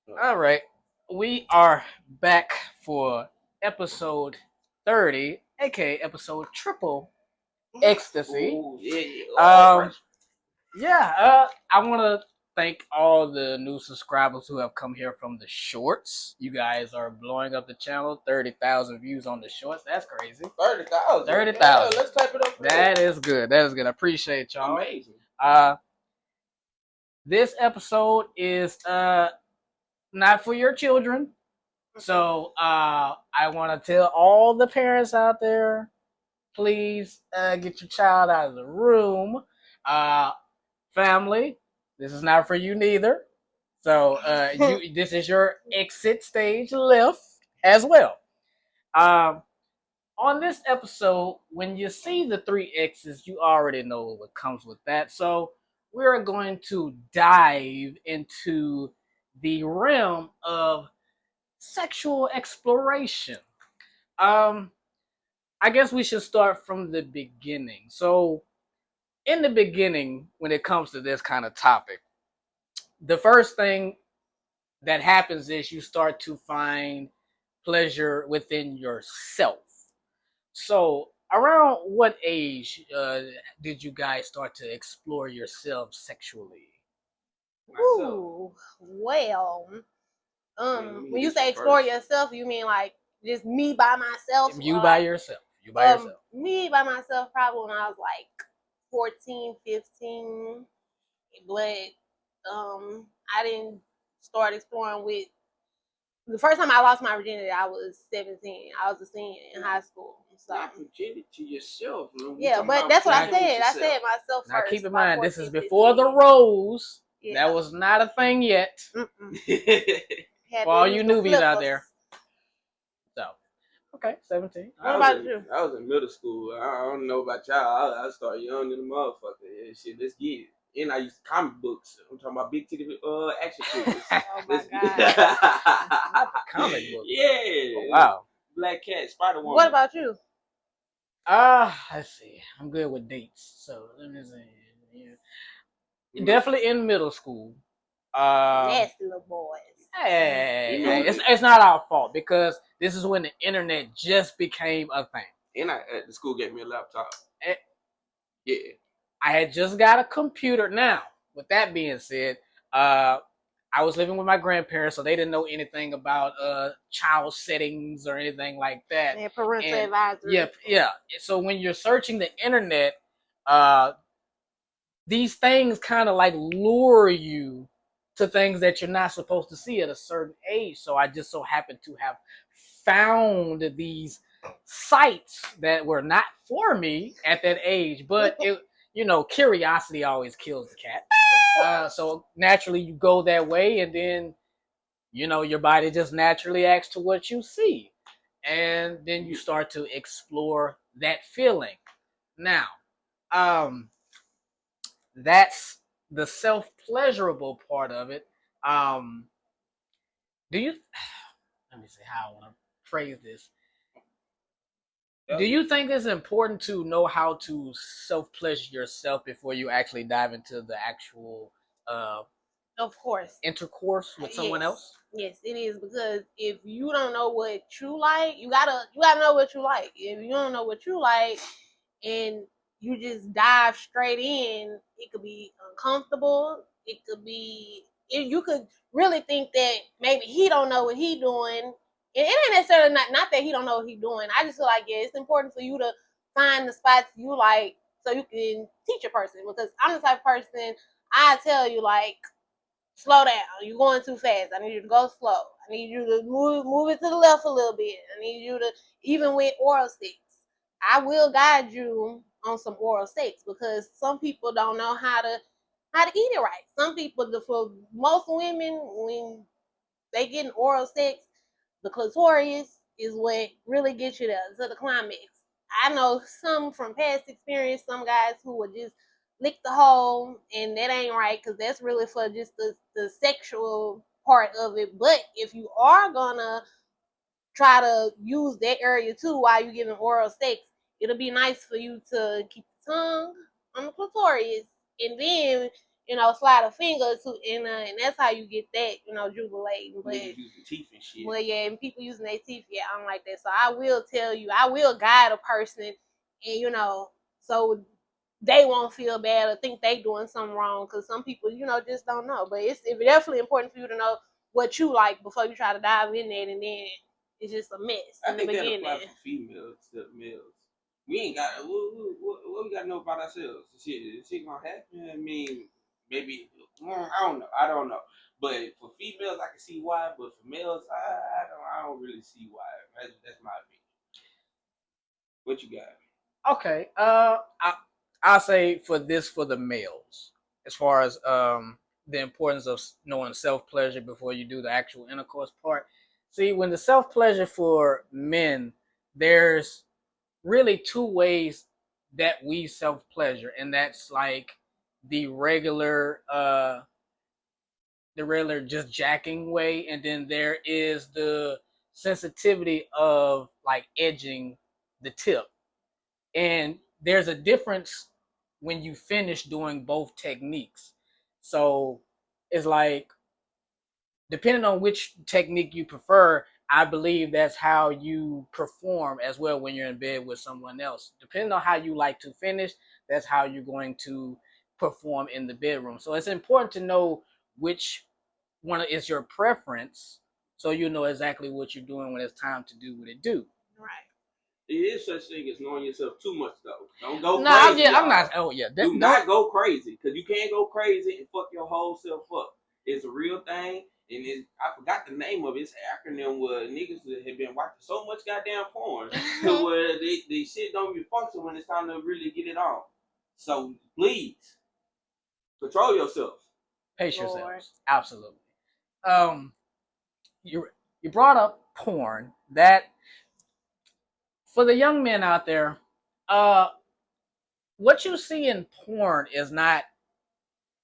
All right, we are back for episode 30, aka episode triple ecstasy. Ooh, yeah. Um, yeah, I want to thank all the new subscribers who have come here from the shorts. You guys are blowing up the channel. 30,000 views on the shorts. That's crazy. 30,000. 30,000. Yeah, let's clap it up for That is good. That is good. I appreciate y'all. Amazing. This episode is not for your children. So I want to tell all the parents out there, please get your child out of the room. Family, this is not for you neither. So this is your exit stage left as well. On this episode, when you see the three X's, you already know what comes with that. So we're going to dive into the realm of sexual exploration. Um, I guess we should start from the beginning. So, in the beginning, when it comes to this kind of topic, the first thing that happens is you start to find pleasure within yourself. So, around what age did you guys start to explore yourself sexually? Ooh, well, when you say explore yourself, you mean like just me by myself? You by yourself. You by yourself. Me by myself, probably when I was like 14, 15. But I didn't start exploring with. The first time I lost my virginity, I was 17. I was a senior in high school. So not virginity to yourself. Yeah, but that's what I said. I said myself first. Now keep in mind, this is before the rose. Yeah. That was not a thing yet. For all you newbies out there. So, okay, 17. What about you? I was in middle school. I don't know about y'all. I started young in the motherfucker. Yeah, shit, let's get it. And I used comic books. I'm talking about big titty action figures. Oh my god. Not the comic books. Yeah. Oh, wow. Black Cat, Spider-Woman. What about you? Let's see. I'm good with dates. So, let me see. Yeah. Definitely in middle school. Nasty little boys. Hey, it's not our fault because this is when the internet just became a thing. And the school gave me a laptop. Yeah. I had just got a computer. Now, with that being said, I was living with my grandparents, so they didn't know anything about child settings or anything like that. Yeah, parental advisory. Yeah. So when you're searching the internet, these things kind of like lure you to things that you're not supposed to see at a certain age. So I just so happened to have found these sites that were not for me at that age, but it, curiosity always kills the cat. So naturally you go that way, and then, your body just naturally acts to what you see. And then you start to explore that feeling. Now, that's the self-pleasurable part of it. Do you? Let me see how I want to phrase this. Do you think it's important to know how to self-pleasure yourself before you actually dive into the actual, of course, intercourse with someone else? Yes, it is, because if you don't know what you like, you gotta know what you like. If you don't know what you like, and you just dive straight in, it could be uncomfortable. It could be, you could really think that maybe he don't know what he doing. And it ain't necessarily not that he don't know what he doing. I just feel like, yeah, it's important for you to find the spots you like so you can teach a person. Because I'm the type of person, I tell you, like, slow down. You're going too fast. I need you to go slow. I need you to move it to the left a little bit. I need you to, even with oral sex, I will guide you on some oral sex, because some people don't know how to eat it right. Some people, for most women, when they get oral sex, the clitoris is what really gets you there to the climax. I know some from past experience, some guys who would just lick the hole, and that ain't right, because that's really for just the sexual part of it. But if you are gonna try to use that area too while you're giving oral sex, it'll be nice for you to keep the tongue on the clitoris, and then slide a finger to, and that's how you get that, jubilating. But Niggas using teeth and shit. well, yeah, and people using their teeth, yeah, I don't like that. So I will tell you, I will guide a person, and so they won't feel bad or think they doing something wrong, because some people, just don't know. But it's definitely important for you to know what you like before you try to dive in there, and then it's just a mess I in the think that beginning. applies for females to males. We ain't got what we got to know about ourselves. Shit gonna happen. I mean, maybe I don't know. But for females, I can see why. But for males, I don't really see why. That's my opinion. What you got? Okay. I'll say for the males, as far as the importance of knowing self pleasure before you do the actual intercourse part. See, when the self pleasure for men, there's really two ways that we self pleasure, and that's like the regular just jacking way, and then there is the sensitivity of like edging the tip. And there's a difference when you finish doing both techniques. So it's like, depending on which technique you prefer, I believe that's how you perform as well when you're in bed with someone else. Depending on how you like to finish, that's how you're going to perform in the bedroom. So it's important to know which one is your preference, so you know exactly what you're doing when it's time to do what it do. Right. It is such thing as knowing yourself too much though. Don't go No, crazy. I'm not. Oh yeah, do not go crazy, because you can't go crazy and fuck your whole self up. It's a real thing, and I forgot the name of it. It's an acronym where niggas have been watching so much goddamn porn to where they shit don't even function when it's time to really get it on. So please control yourself. Pace yourselves. Absolutely. You brought up porn. That, for the young men out there, what you see in porn is not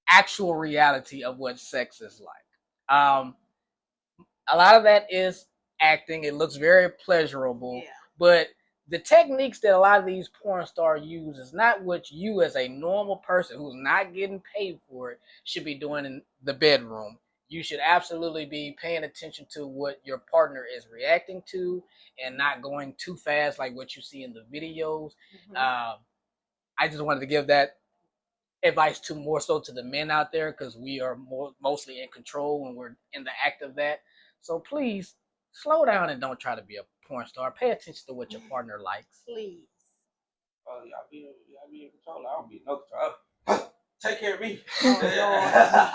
actual reality of what sex is like. A lot of that is acting. It looks very pleasurable, but the techniques that a lot of these porn stars use is not what you, as a normal person who's not getting paid for it, should be doing in the bedroom. You should absolutely be paying attention to what your partner is reacting to, and not going too fast like what you see in the videos. I just wanted to give that advice to more so to the men out there, because we are mostly in control when we're in the act of that. So please slow down and don't try to be a porn star. Pay attention to what your partner likes. Please. Oh, y'all be in control. I don't be in no control. Take care of me. Yeah.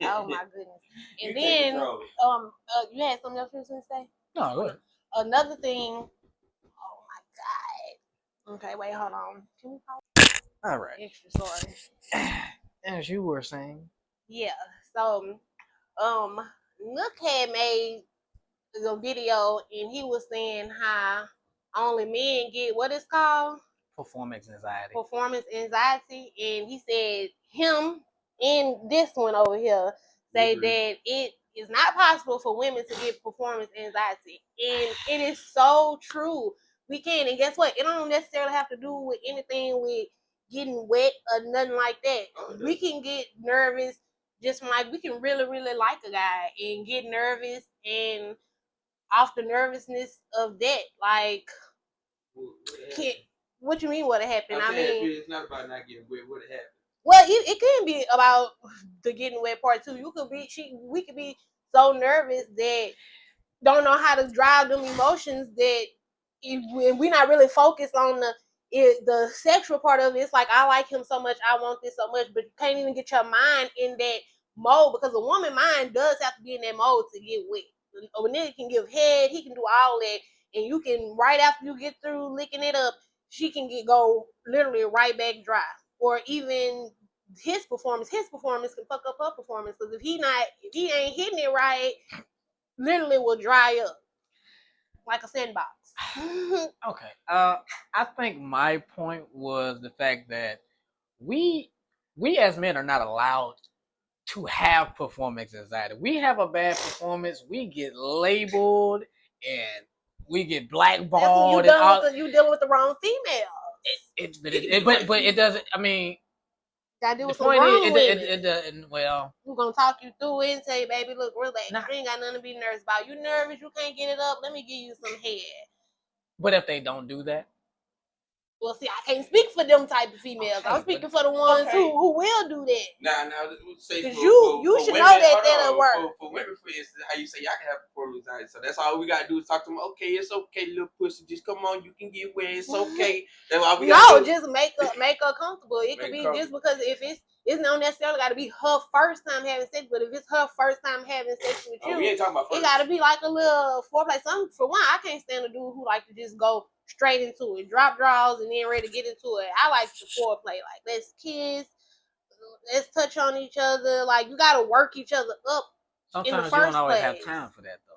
Oh my goodness. And then you had something else you was gonna say? No, go ahead. Another thing. Oh my god. Okay, wait, hold on. Can we pause? All right. Extra sorry. As you were saying. Yeah. So Nook had made a video, and he was saying how only men get what it's called? Performance anxiety. Performance anxiety. And he said him and this one over here say that it is not possible for women to get performance anxiety. And it is so true. We can. And guess what? It don't necessarily have to do with anything with getting wet or nothing like that. We can get nervous just like we can really, really like a guy and get nervous, and off the nervousness of that, like, what you mean what happened? I mean, it's not about not getting wet. What happened? Well, it can be about the getting wet part too. We could be so nervous that don't know how to drive them emotions, that we're not really focused on the sexual part of it. It's like, I like him so much, I want this so much, but you can't even get your mind in that mode, because a woman mind does have to be in that mode to get wet. A nigga can give head, he can do all that, and you can, right after you get through licking it up, she can go literally right back dry. Or even his performance can fuck up her performance, because if he ain't hitting it right, literally will dry up like a sandbox. Okay. I think my point was the fact that we as men are not allowed to have performance anxiety. We have a bad performance, we get labeled and we get blackballed. You dealing with the wrong female. But it doesn't. I mean, Gotta deal The with some point grown is, well, who gonna talk you through it and say, baby, look, relax. Nah. You ain't got nothing to be nervous about. You nervous, you can't get it up. Let me give you some head. but if they don't do that, Well, see, I can't speak for them type of females. Okay, I'm speaking for the ones okay. who will do that. Now, say Because for you should women, know that hold that'll on, work. For women, for instance, how you say y'all can have performance anxiety. So that's all we gotta do is talk to them. Okay, it's okay, little pussy. Just come on, you can get wet. It's okay. That's all we gotta do. Just make her comfortable. It could be just because if it's not necessarily got to be her first time having sex, but if it's her first time having sex with you, we ain't talking about first. It got to be like a little foreplay. For one, I can't stand a dude who like to just go straight into it, drop draws, and then ready to get into it. I like the foreplay. Like, let's kiss, let's touch on each other. Like, you got to work each other up. Sometimes in the you first don't always place. have time for that though.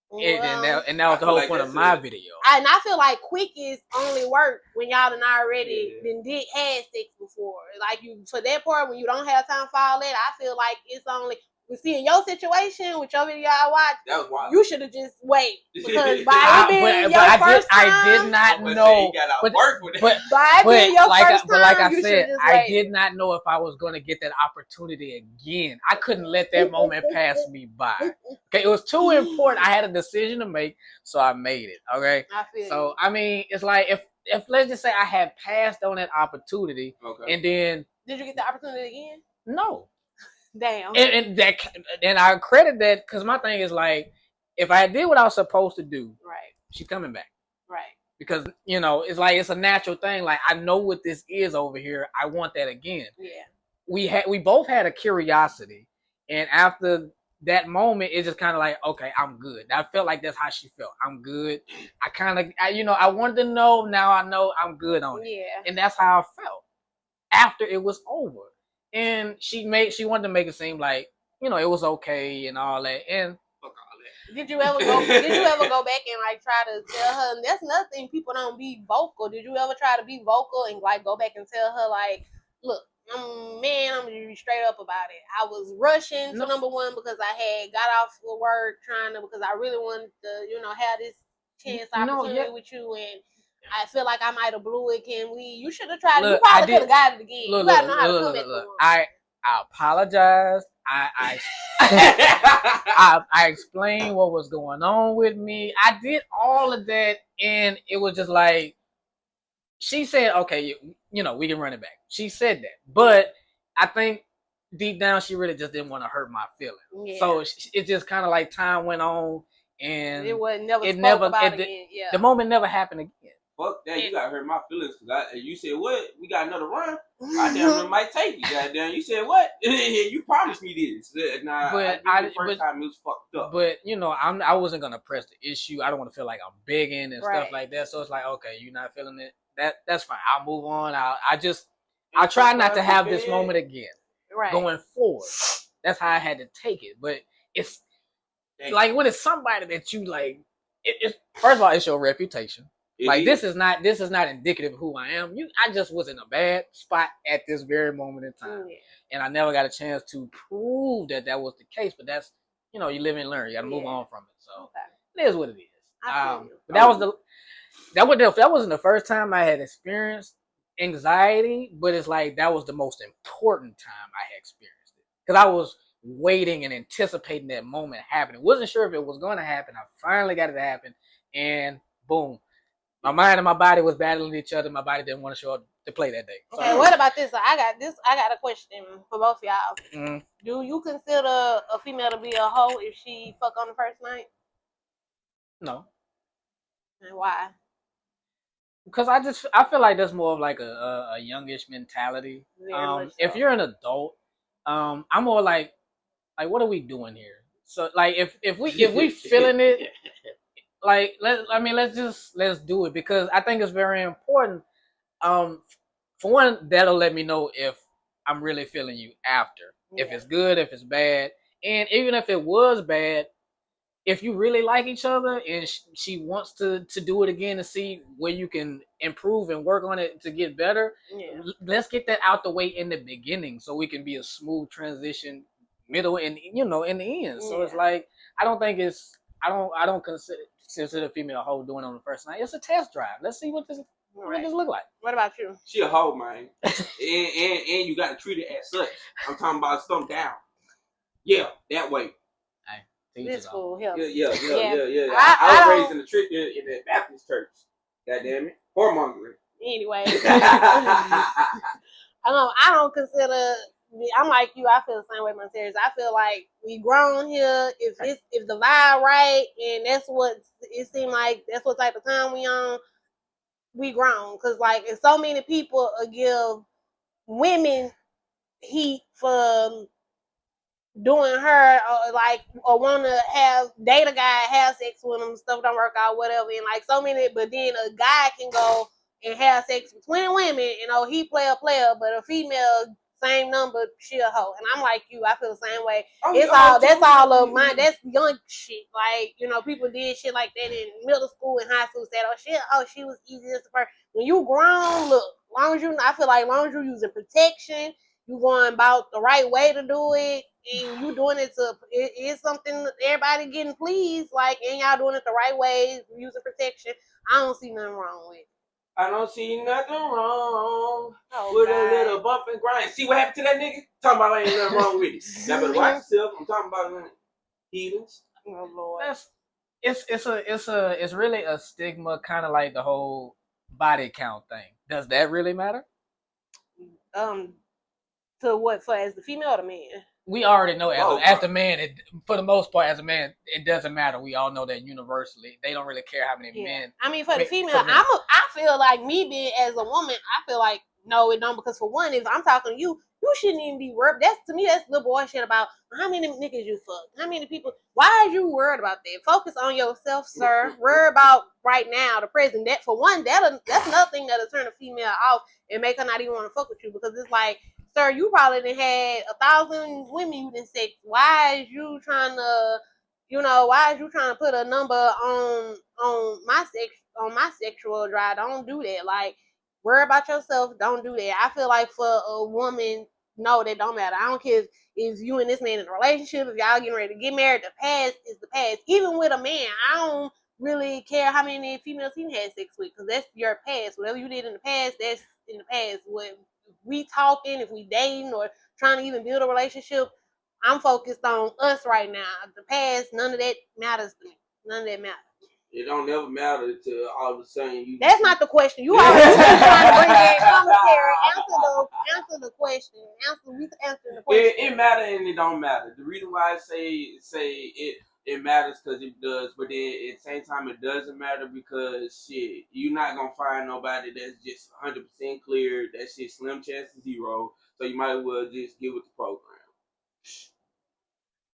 Well, And that was the whole point of my video. I feel like quickies only work when y'all done already had sex before. Like, you for that part when you don't have time for all that, I feel like it's only we see in your situation with your video I watched. That was wild. You should have just wait because by it being your first time, I did not know. But like I said, I did not know if I was going to get that opportunity again. I couldn't let that moment pass me by. Okay, it was too important. I had a decision to make, so I made it. Okay, I feel so I mean, it's like if let's just say I had passed on that opportunity, and then did you get the opportunity again? No. Damn. And I credit that because my thing is like, if I did what I was supposed to do, right, she's coming back. Right. Because it's like it's a natural thing. Like, I know what this is over here. I want that again. Yeah. We both had a curiosity, and after that moment, it's just kind of like, okay, I'm good. I felt like that's how she felt. I'm good. I wanted to know. Now I know I'm good on it. Yeah. And that's how I felt after it was over. And she wanted to make it seem like, it was okay and all that. And fuck all that. Did you ever go back and like try to tell her? That's nothing. People don't be vocal. Did you ever try to be vocal and like go back and tell her like, look, I'm gonna be straight up about it. I was rushing to number one because I had got off of work because I really wanted to, have this chance opportunity with you, and I feel like I might have blew it. You should have tried it. You probably could have got it again. You gotta know how to come at the one. I apologize. I explained what was going on with me. I did all of that, and it was just like, she said, okay, we can run it back. She said that. But I think deep down, she really just didn't want to hurt my feelings. Yeah. So it just kind of like time went on, and the moment never happened again. Fuck that, you gotta hurt my feelings because you said what? We got another run. I damn near might take you, goddamn. You said what? You promised me this. Nah, first time it was fucked up. But I wasn't gonna press the issue. I don't want to feel like I'm begging and stuff like that. So it's like, okay, you're not feeling it. That's fine. I'll move on. I'll try not to have this moment again. Right. Going forward. That's how I had to take it. But it's like when it's somebody that you like. It's first of all, it's your reputation. This is not indicative of who I am. I just was in a bad spot at this very moment in time, and I never got a chance to prove that was the case. But that's you live and learn. You got to move on from it. So it is what it is. But that wasn't the first time I had experienced anxiety, but it's like that was the most important time I had experienced it because I was waiting and anticipating that moment happening. Wasn't sure if it was going to happen. I finally got it to happen, and boom. My mind and my body was battling each other. My body didn't want to show up to play that day. Okay, what about this? I got a question for both of y'all. Mm-hmm. Do you consider a female to be a hoe if she fuck on the first night? No. And why? Because I feel like that's more of like a youngish mentality. If you're an adult, I'm more like what are we doing here? So like if we feeling it. Like let's do it because I think it's very important. For one, that'll let me know if I'm really feeling you after. If it's good, if it's bad, and even if it was bad, if you really like each other and she wants to do it again to see where you can improve and work on it to get better, let's get that out the way in the beginning so we can be a smooth transition, middle and in the end. So it's like I don't consider female hoe doing it on the first night. It's a test drive. Let's see what this What do niggas look like? What about you? She a hoe, man. and you got to treat it as such. I'm talking about stump down. Yeah, that way. This fool help. Yeah. I was raised in the Baptist church. God damn it. Whoremongering. Anyway. I don't consider. I'm like you. I feel the same way, Monteris. I feel like we grown here. If the vibe right, and that's what it seems like. That's what type of time we on. We grown, cause like, if so many people give women heat for doing her, or want to date a guy, have sex with him, stuff don't work out, whatever, and like so many. But then a guy can go and have sex with 20 women, he player, but a female, same number, she a hoe. And I'm like you, I feel the same way. That's all of mine. That's young shit. Like, people did shit like that in middle school and high school. Said, she was easy as the first. When you grown, look, I feel like long as you using protection, you going about the right way to do it, and you doing it it's something everybody getting pleased, like, and y'all doing it the right way, using protection. I don't see nothing wrong with it. I don't see nothing wrong with a little bump and grind. See what happened to that nigga? Talking about ain't nothing wrong with it. Y'all better watch yourself. I'm talking about heathens. Oh Lord. It's really a stigma, kind of like the whole body count thing. Does that really matter? To what, for as the female or the man? We already know as the man, for the most part, as a man, it doesn't matter. We all know that universally. They don't really care how many men. I mean, for the female, I feel like me being as a woman, I feel like, no, it don't, because for one, if I'm talking to you, you shouldn't even be worried. To me, that's little boy shit about how many niggas you fuck, how many people. Why are you worried about that? Focus on yourself, sir. Worry about right now, the present. That, for one, that's another thing that'll turn a female off and make her not even want to fuck with you, because it's like, sir, you probably done had 1,000 women you done sex. Why is you trying to put a number on my sexual drive? Don't do that. Like, worry about yourself. Don't do that. I feel like for a woman, no, that don't matter. I don't care if you and this man in a relationship, if y'all getting ready to get married. The past is the past. Even with a man, I don't really care how many females he had sex with, because that's your past. Whatever you did in the past, that's in the past. What we talking, if we dating or trying to even build a relationship, I'm focused on us right now. The past, none of that matters to me. None of that matters. It don't never matter to all of a sudden you. That's not the question. You always trying to bring that commentary. Answer the question. We answering the question. It matter and it don't matter. The reason why I say it matters because it does, but then at the same time it doesn't matter because shit, you're not gonna find nobody that's just 100% clear. That shit slim chance of zero. So you might as well just get with the program.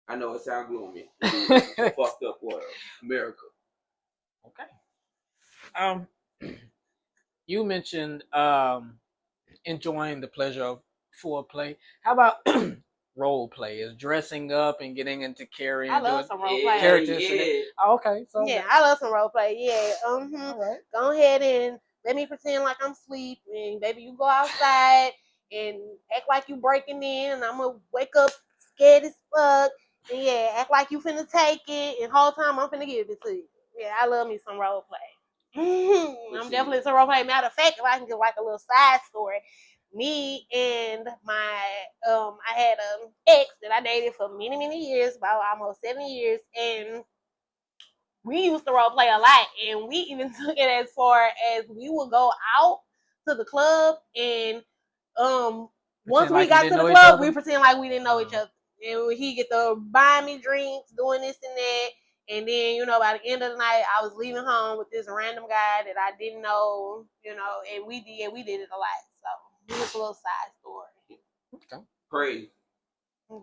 I know it sounds gloomy. It's a fucked up world, America. Okay. You mentioned enjoying the pleasure of foreplay. How about role play? Is dressing up and getting into carrying? I love some role play. Characters. Yeah. Oh, okay. So yeah, I love some role play. Yeah. All right. Go ahead and let me pretend like I'm asleep, and baby, you go outside and act like you breaking in, and I'm gonna wake up scared as fuck. And yeah, act like you finna take it, and whole time I'm finna give it to you. Yeah, I love me some role play. I'm definitely some role play. Matter of fact, if I can give like a little side story, me and my I had an ex that I dated for many years, about almost 7 years, and we used to role play a lot, and we even took it as far as we would go out to the club, and once we got to the club, we pretend like we didn't know each other. And he get to buy me drinks, doing this and that. And then, by the end of the night, I was leaving home with this random guy that I didn't know, and we did it a lot. So just a little side story. Okay. Crazy.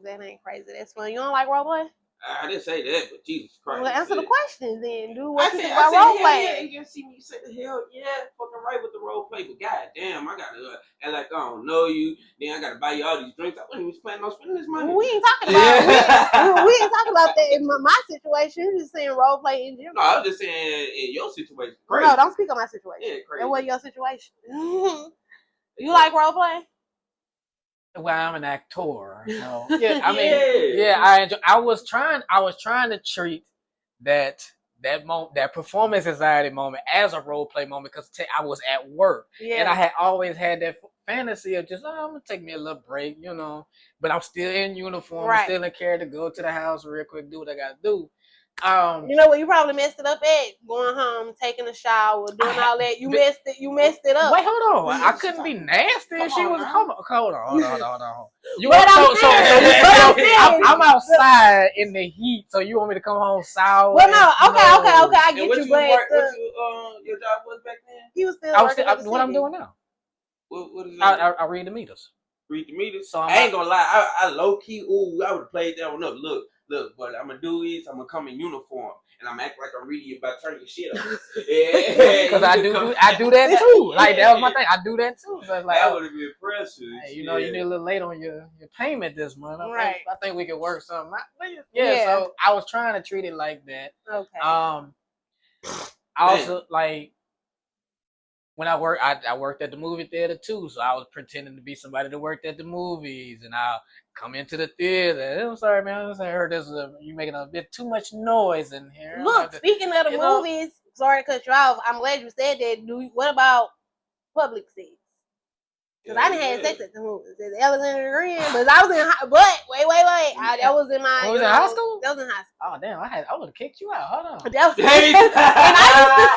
That ain't crazy. That's fun. You don't like role play? I didn't say that, but Jesus Christ. Well, answer the questions then. Do what you think about role play. Yeah, you see me say the hell, yeah, fucking right with the role play, but goddamn, I gotta act like I don't know you. Then I gotta buy you all these drinks. I wasn't even planning on spending this money. We ain't talking about we ain't talking about that in my situation. You're just saying role play in general. No, I was just saying in your situation. Crazy. No, don't speak on my situation. Yeah, crazy. And what your situation? You like role play? Well, I'm an actor, so yeah. I mean, yeah, I enjoy. I was trying to treat that that moment, that performance anxiety moment as a role play moment because I was at work and I Yeah. had always had that fantasy of just I'm gonna take me a little break, but I'm still in uniform, I'm Right. still in character, go to the house real quick, do what I gotta do. You know what? You probably messed it up at going home, taking a shower, doing all that. You messed it up. Wait, hold on. I couldn't be nasty if she was. Hold on. Hold on. You But I'm outside in the heat, so you want me to come home sour? Well, no. Okay. I And get what you, you but work, your job was back then? he was still I was working at the what I'm city. doing now. What is that? I read the meters. Read the meters. So I ain't gonna lie. I low key. Ooh, I would have played that one up. Look. What I'm gonna do is I'm gonna come in uniform and I'm act like I'm reading you about turning your shit up. Because I do that too. Like that was my thing. I do that too. So it's like that would have been precious. Hey, you need a little late on your payment this month. Right. I think we could work something out. Yeah. So I was trying to treat it like that. Okay. I also like when I worked at the movie theater too, so I was pretending to be somebody that worked at the movies, and I'll come into the theater. I'm sorry, man. I heard you making a bit too much noise in here. Look, speaking of the movies, sorry to cut you off. I'm glad you said that. What about public sex? Because I didn't have sex at the movies. It's Alexander Green, but I was in. But wait. That was in my. Was in high school? That was in high school. Oh damn! I would have kicked you out. Hold on. And I used to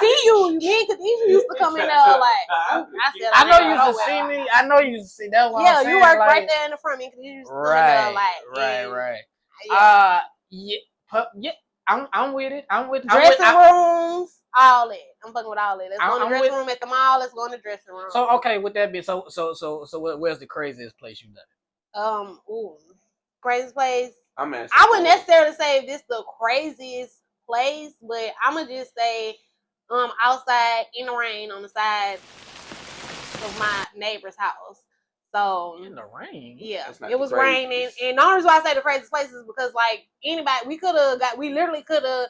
see you. Me and Khadijah used to come in there like. I know you used to see me. I know you used to see. That's what I'm saying. You worked right there in the front. Me and Khadijah used to come in there like. Right. Yeah. I'm with it. Dressing rooms. All that. I'm fucking with all that. Let's go in the dressing room at the mall. Let's go in the dressing room. So okay, with that being so where's the craziest place you've done it? Craziest place. I wouldn't necessarily say this the craziest place, but I'ma just say outside in the rain on the side of my neighbor's house. So in the rain? Yeah. It was raining. And the only reason why I say the craziest place is because like anybody we literally could have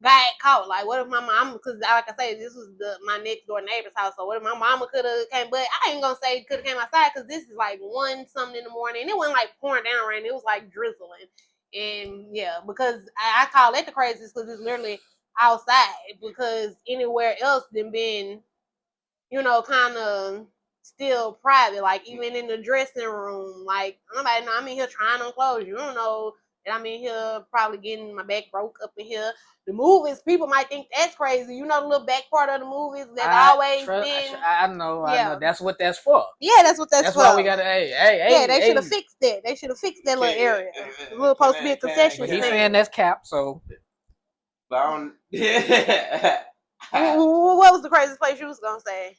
got caught. Like, what if my mom? Because, like I say, this was my next door neighbor's house. So, what if my mama could have came? But I ain't gonna say could have came outside because this is like 1-something in the morning. It wasn't like pouring down rain. It was like drizzling. And yeah, because I call that the craziest because it's literally outside. Because anywhere else than been, kind of still private. Like even in the dressing room, like nobody know I'm in here trying on clothes. You don't know. And I'm in here probably getting my back broke up in here. The movies, people might think that's crazy. You know the little back part of the movies that's always been. I know. That's what that's for. Yeah, that's what that's for. That's why we gotta. Hey. They should have fixed that. They should have fixed that little area. It was supposed to be a concession stand. He's saying that's cap. So. What was the craziest place you was gonna say?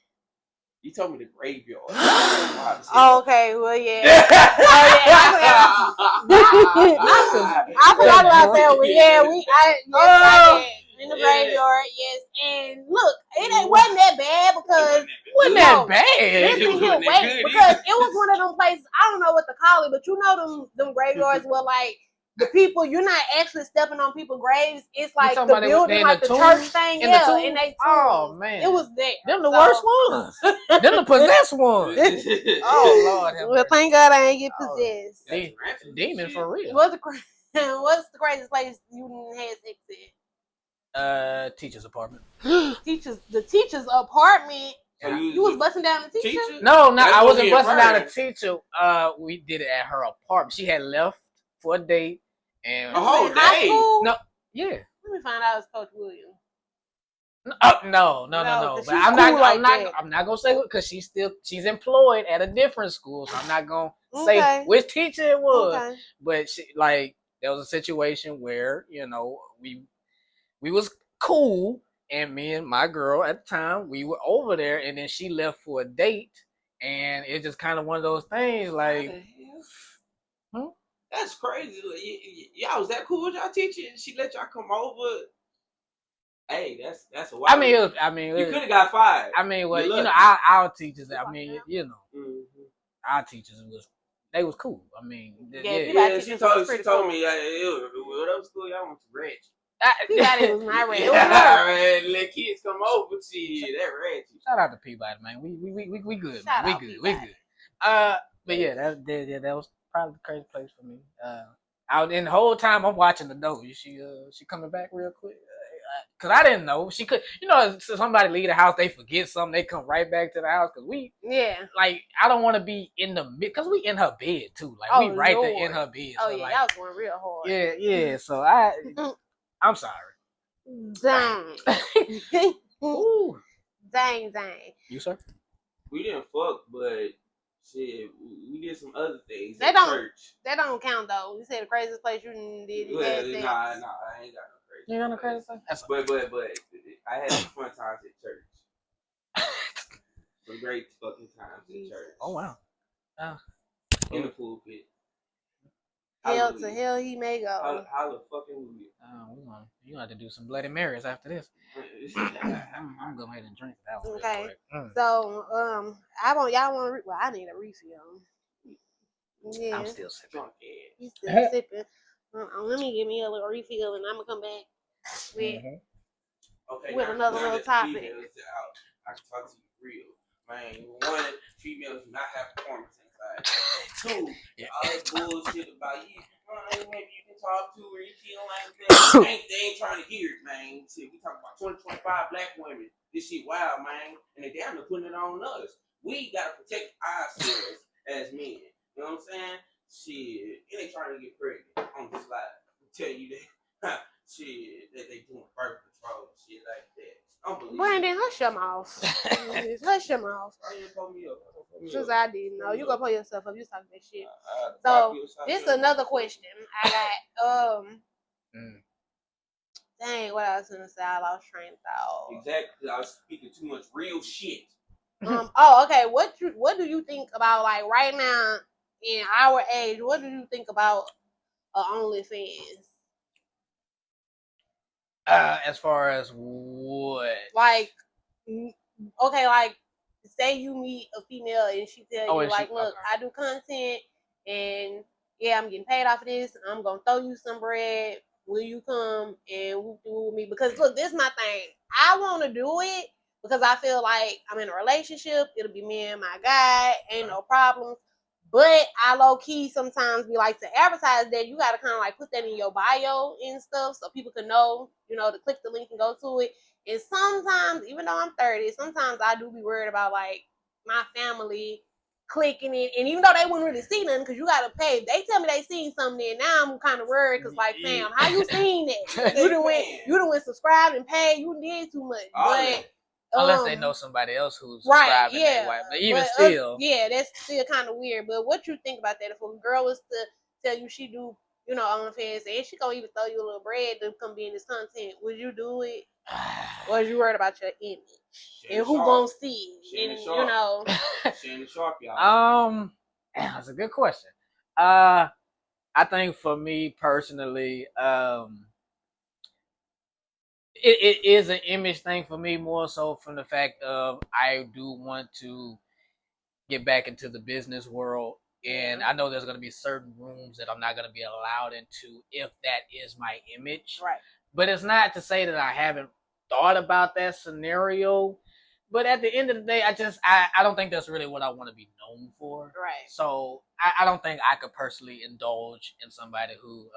You told me the graveyard. Okay, well, yeah. I forgot about that one. Yeah, I did. In the graveyard, yes. And look, it wasn't that bad because... Wasn't that bad? Listen here, wait. Because it was one of them places, I don't know what to call it, but you know them graveyards where, like, the people, you're not actually stepping on people's graves. It's like the building, like the church thing. Yeah, and they oh, man. It was there. Them the worst ones. Them the possessed ones. Oh, Lord. Well, thank God I ain't get possessed. Demon for real. What's the craziest place you had sex at? Teacher's apartment. The teacher's apartment? So you was busting down the teacher? No, I wasn't busting down the teacher. We did it at her apartment. She had left for a date. And a whole day? No, yeah. Let me find out it's Coach Williams. No. But I'm not gonna say it because she's employed at a different school, so I'm not gonna say which teacher it was. Okay. But there was a situation where we was cool, and me and my girl at the time we were over there, and then she left for a date, and it's just kind of one of those things like. That's crazy. Y'all was that cool with y'all teacher? She let y'all come over. Hey, that's a wild. You could have got fired. Our teachers. Our teachers was cool. She told me whatever school y'all went to Reg. Peabody was not Reg. It was not Reg. Let kids come over to you. That Reg. Shout out to Peabody, man. We good. We good. But yeah, that was probably the crazy place for me. And the whole time I'm watching the door. She coming back real quick. because I didn't know she could. You know, if somebody leave the house, they forget something, they come right back to the house. Because like, I don't want to be in the because we in her bed too. Like we right there in her bed. Oh so, yeah, like, y'all was going real hard. Yeah. So I'm sorry. Dang. Ooh. Dang. You, sir? We didn't fuck, but shit, we did some other things They at don't- church. That don't count though. You said the craziest place you did. Well, had nah, sex. I ain't got no crazy. You got no crazy thing? That's But I had some fun times at church. Some great fucking times at church. Oh wow. In the pulpit. Hell to hell he may go. Holla fucking You gonna have to do some Bloody Marys after this. I'm going ahead and drink that one. Okay. Real quick. So y'all want well, I need a refill. Yeah. I'm still sipping. You still sipping. Let me give me a little refill and I'm gonna come back with another little topic. I can talk to you real. Man, one, females do not have performance anxiety. Two, all that bullshit about you. Maybe you can talk to her, you feel like that. They ain't trying to hear it, man. Shit, we talking about 20, 25 black women. This shit wild, man. And they damn near putting it on us. We gotta protect ourselves as men. You know what I'm saying? Shit, it ain't trying to get pregnant on this live. I tell you that. Shit, that they doing birth control and shit like that. Brandon, hush your mouth. Hush your mouth. Why you pull me up? Because I didn't know. You gonna pull yourself up. You talking that shit. So this is another question I got. Dang, what I was gonna say, I lost train of thought. Exactly, I was speaking too much real shit. Okay. What do you think about, like, right now in our age? What do you think about OnlyFans? As far as what? Like, okay, like, say you meet a female and she tell you, like, look, I do content and yeah, I'm getting paid off of this. I'm gonna throw you some bread. Will you come and whoop with me? Because look, this is my thing. I want to do it because I feel like I'm in a relationship. It'll be me and my guy. Ain't no problems. But I low key sometimes be like, to advertise that, you gotta kind of like put that in your bio and stuff so people can know, you know, to click the link and go to it. And sometimes, even though I'm 30, sometimes I do be worried about, like, my family clicking it, and even though they wouldn't really see nothing because you gotta pay. They tell me they seen something, and now I'm kind of worried because, like, fam, how you seen that? you done went subscribed and paid. You did too much, but unless they know somebody else who's subscribing, right? But even still, that's still kind of weird. But what you think about that? If a girl was to tell you she do, you know, OnlyFans, and she gonna even throw you a little bread to come be in this content, would you do it? Or is you worried about your image and who gonna see it? And, you know, Shannon Sharp, y'all. That's a good question. I think for me personally, it is an image thing for me, more so from the fact of I do want to get back into the business world, and I know there's going to be certain rooms that I'm not going to be allowed into if that is my image. Right. But it's not to say that I haven't thought about that scenario. But at the end of the day, I don't think that's really what I want to be known for. Right. So I don't think I could personally indulge in somebody who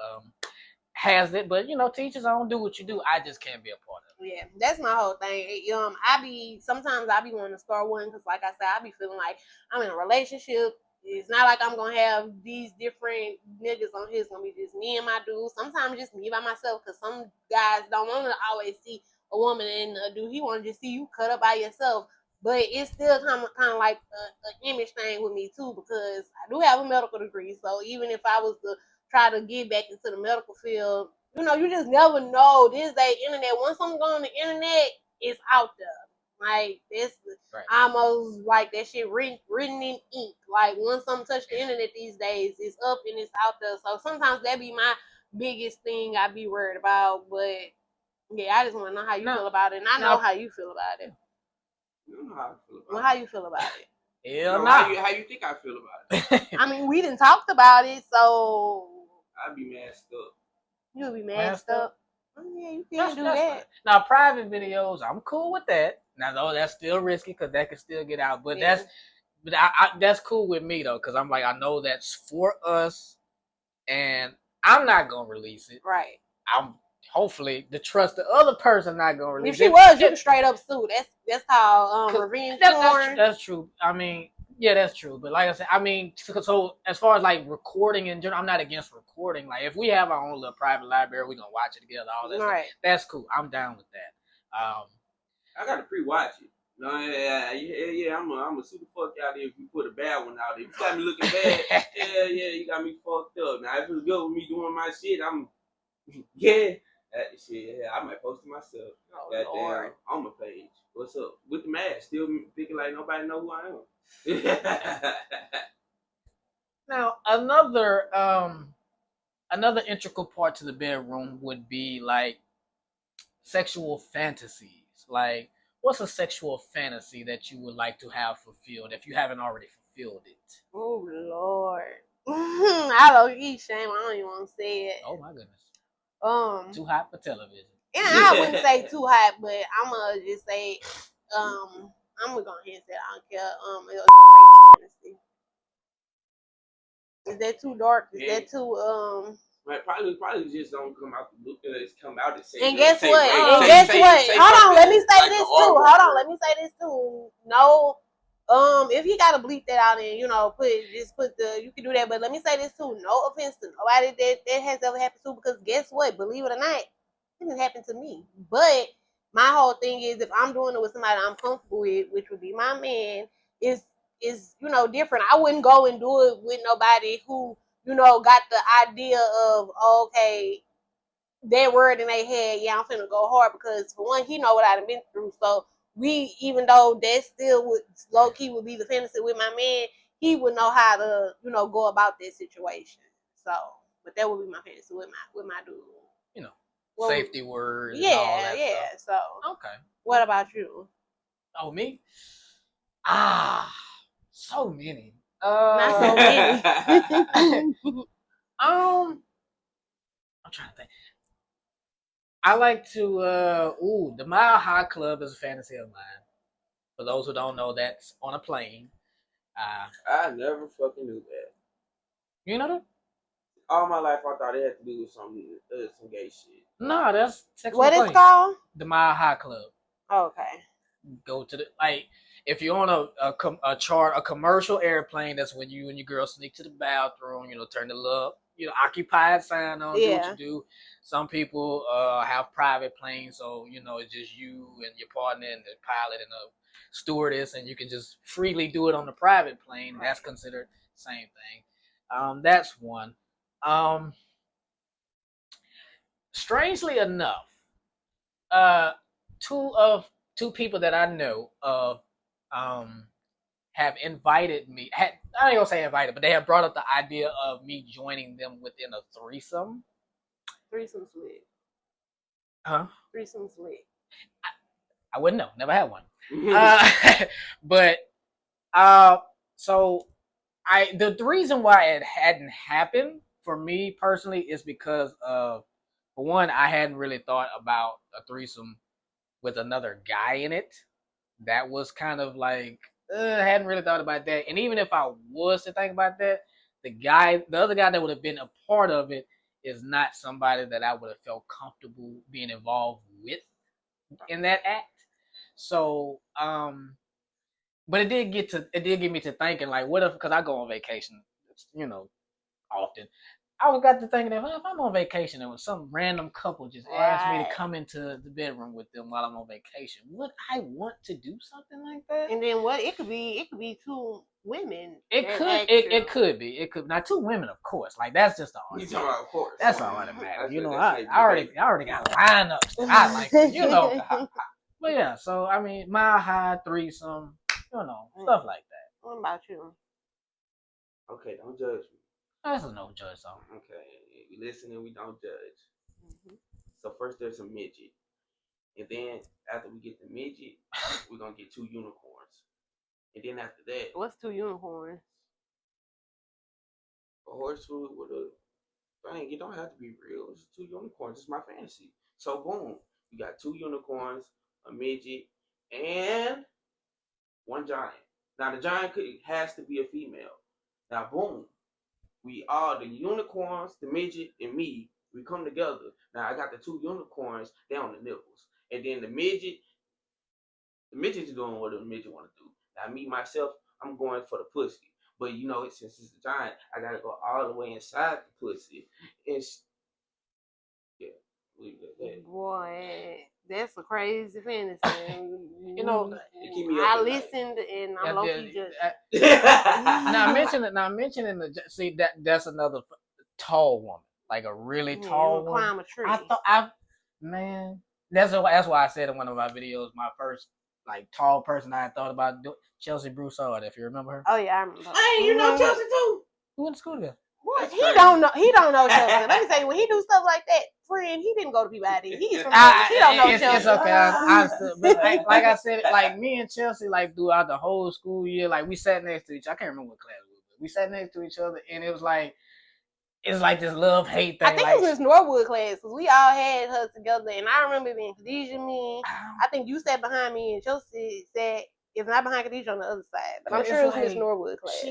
has it. But, you know, teachers, I don't do what you do. I just can't be a part of it. Yeah, that's my whole thing. Sometimes I be wanting to start one because, like I said, I be feeling like I'm in a relationship. It's not like I'm going to have these different niggas on here. It's going to be just me and my dude. Sometimes just me by myself because some guys don't want to always see a woman and a dude. He want to just see you cut up by yourself. But it's still kind of like an image thing with me, too, because I do have a medical degree. So even if I was to try to get back into the medical field, you know, you just never know. This day, internet, once I'm going on the internet, it's out there. Like, it's almost like that shit written in ink. Like, once I'm touch the internet these days, it's up and it's out there. So sometimes that be my biggest thing I be worried about. But, yeah, I just want to know how you feel about it. And I know how you feel about it. You know how I feel about it. How you feel about it? Hell no. How you think I feel about it? I mean, we done talked about it, so... I'd be masked up. You'll be masked up? Oh, yeah, you can't do that. Fine. Now, private videos, I'm cool with that. Now, though, that's still risky because that can still get out. But that's cool with me, though, because I'm like, I know that's for us, and I'm not going to release it. Right. hopefully the trust the other person not gonna release. If she was, you can straight up sue. That's called revenge porn. That's true. I mean, yeah, that's true. But like I said, I mean, so as far as like recording in general, I'm not against recording. Like if we have our own little private library, we're gonna watch it together. All that Right. stuff. That's cool. I'm down with that. I gotta pre-watch it. No, yeah. I'm a super fuck out there if you put a bad one out there. If you got me looking bad, yeah, you got me fucked up. Now if it's good with me doing my shit, shit. Yeah, I might post it myself. Oh, Goddamn, on my page. What's up with the mask? Still thinking like nobody know who I am. Now another integral part to the bedroom would be like sexual fantasies. Like, what's a sexual fantasy that you would like to have fulfilled if you haven't already fulfilled it? Oh Lord. I don't eat shame. I don't even want to say it. Oh my goodness. Too hot for television. And I wouldn't say too hot, but I'm gonna just say, I'm gonna go ahead and say I don't care. It was a rape fantasy. Is that too dark? Is that too Right, probably just don't come out the look. It's come out and say. And guess what? Hold on, let me say this too. No, if you gotta bleep that out and you can do that. But let me say this too. No offense to nobody that has ever happened to, because guess what? Believe it or not, it didn't happen to me. But my whole thing is, if I'm doing it with somebody I'm comfortable with, which would be my man, is different. I wouldn't go and do it with nobody who got the idea of, okay, that word in their head, yeah, I'm finna go hard, because for one, he know what I've been through. So even though that still would low key would be the fantasy with my man, he would know how to go about that situation. So, but that would be my fantasy with my dude. Safety words. Yeah, and all that yeah. stuff. So okay. What about you? Oh, me? So many. Not so many. I'm trying to think. I like to the Mile High Club is a fantasy of mine. For those who don't know, that's on a plane. I never fucking knew that. You know that? All my life, I thought it had to do with some gay shit. No, that's what it's called? The Mile High Club. Okay. Go to if you're on a commercial airplane, that's when you and your girl sneak to the bathroom, turn the little occupied sign on, do what you do. Some people have private planes, so it's just you and your partner and the pilot and the stewardess, and you can just freely do it on the private plane. Right. That's considered the same thing. That's one. Strangely enough, two people that I know of have invited me. I ain't gonna say invited, but they have brought up the idea of me joining them within a threesome. Threesome's lit. Huh? Threesome's lit. I wouldn't know. Never had one. But so the reason why it hadn't happened for me personally is because of, for one, I hadn't really thought about a threesome with another guy in it. That was kind of like, I hadn't really thought about that. And even if I was to think about that, the other guy that would have been a part of it is not somebody that I would have felt comfortable being involved with in that act. So, but it did get me to thinking, like, what if, because I go on vacation, often. I got to thinking that, if I'm on vacation and when some random couple just asked me to come into the bedroom with them while I'm on vacation, would I want to do something like that? And then what? It could be two women. It could be not two women, of course. Like, that's just all. You talking about, of course. That's all that matters. I already got lineups. I like, But yeah, so I mean, Mile High, threesome, stuff like that. What about you? Okay, don't judge me. That's a no judge song. Okay, we listen and we don't judge. Mm-hmm. So first there's a midget, and then after we get the midget, we're gonna get two unicorns, and then after that, what's two unicorns? A horse with a thing. It don't have to be real. It's two unicorns. It's my fantasy. So boom, you got two unicorns, a midget, and one giant. Now the giant has to be a female. Now boom. We are the unicorns, the midget, and me We come together. Now I got the 2 unicorns, they on the nipples. And then the midget's doing what the midget want to do. Now me myself, I'm going for the pussy. But you know, since it's a giant, I gotta go all the way inside the pussy. It's yeah, leave that. Boy, that's a crazy fantasy. You know, It keep me up I at listened and I'm low key just. night. now mentioning the see that's another tall woman, like a really tall woman. Climb a tree. I thought man, that's why I said in one of my videos, my first like tall person I thought about doing, Chelsea Broussard, if you remember her. Oh yeah, I remember. Hey, you know Chelsea too? We went to school together. What? He don't know Chelsea. Let me tell you, when he do stuff like that, friend, he didn't go to people ID. He's from he don't know Chelsea. It's okay. I understood. But like I said, like me and Chelsea, like throughout the whole school year, like we sat next to each other. I can't remember what class we were, but we sat next to each other, and it was like it's like this love-hate thing. I think it was Miss Norwood class because we all had her together, and I remember being Khadijah, me. I think you sat behind me, and Chelsea sat. If not behind Khadijah on the other side, but I'm sure it was Miss Norwood class.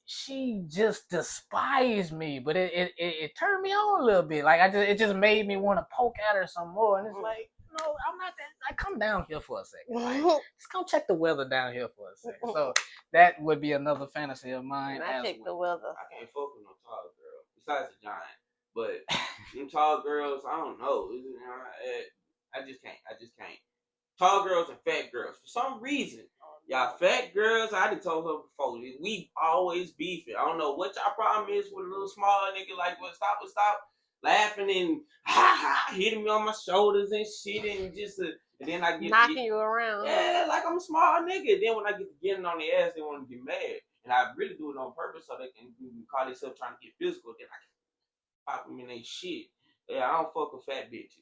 She just despised me, but it turned me on a little bit. Like it just made me want to poke at her some more. And it's like, no, I'm not that. Like, come down here for a second. Like, just come check the weather down here for a second. So that would be another fantasy of mine. I check the weather. I can't fuck with no tall girl besides a giant, but them tall girls, I don't know. I just can't. Tall girls and fat girls. For some reason, y'all fat girls, I done told her before, we always beefing. I don't know what y'all problem is with a little small nigga like, well, stop laughing and hitting me on my shoulders and shit and just and then I get knocking you around. Yeah, like I'm a small nigga. Then when I get to getting on their ass, they want to get mad. And I really do it on purpose so they can call themselves trying to get physical. Then I can pop them in their shit. Yeah, I don't fuck with fat bitches.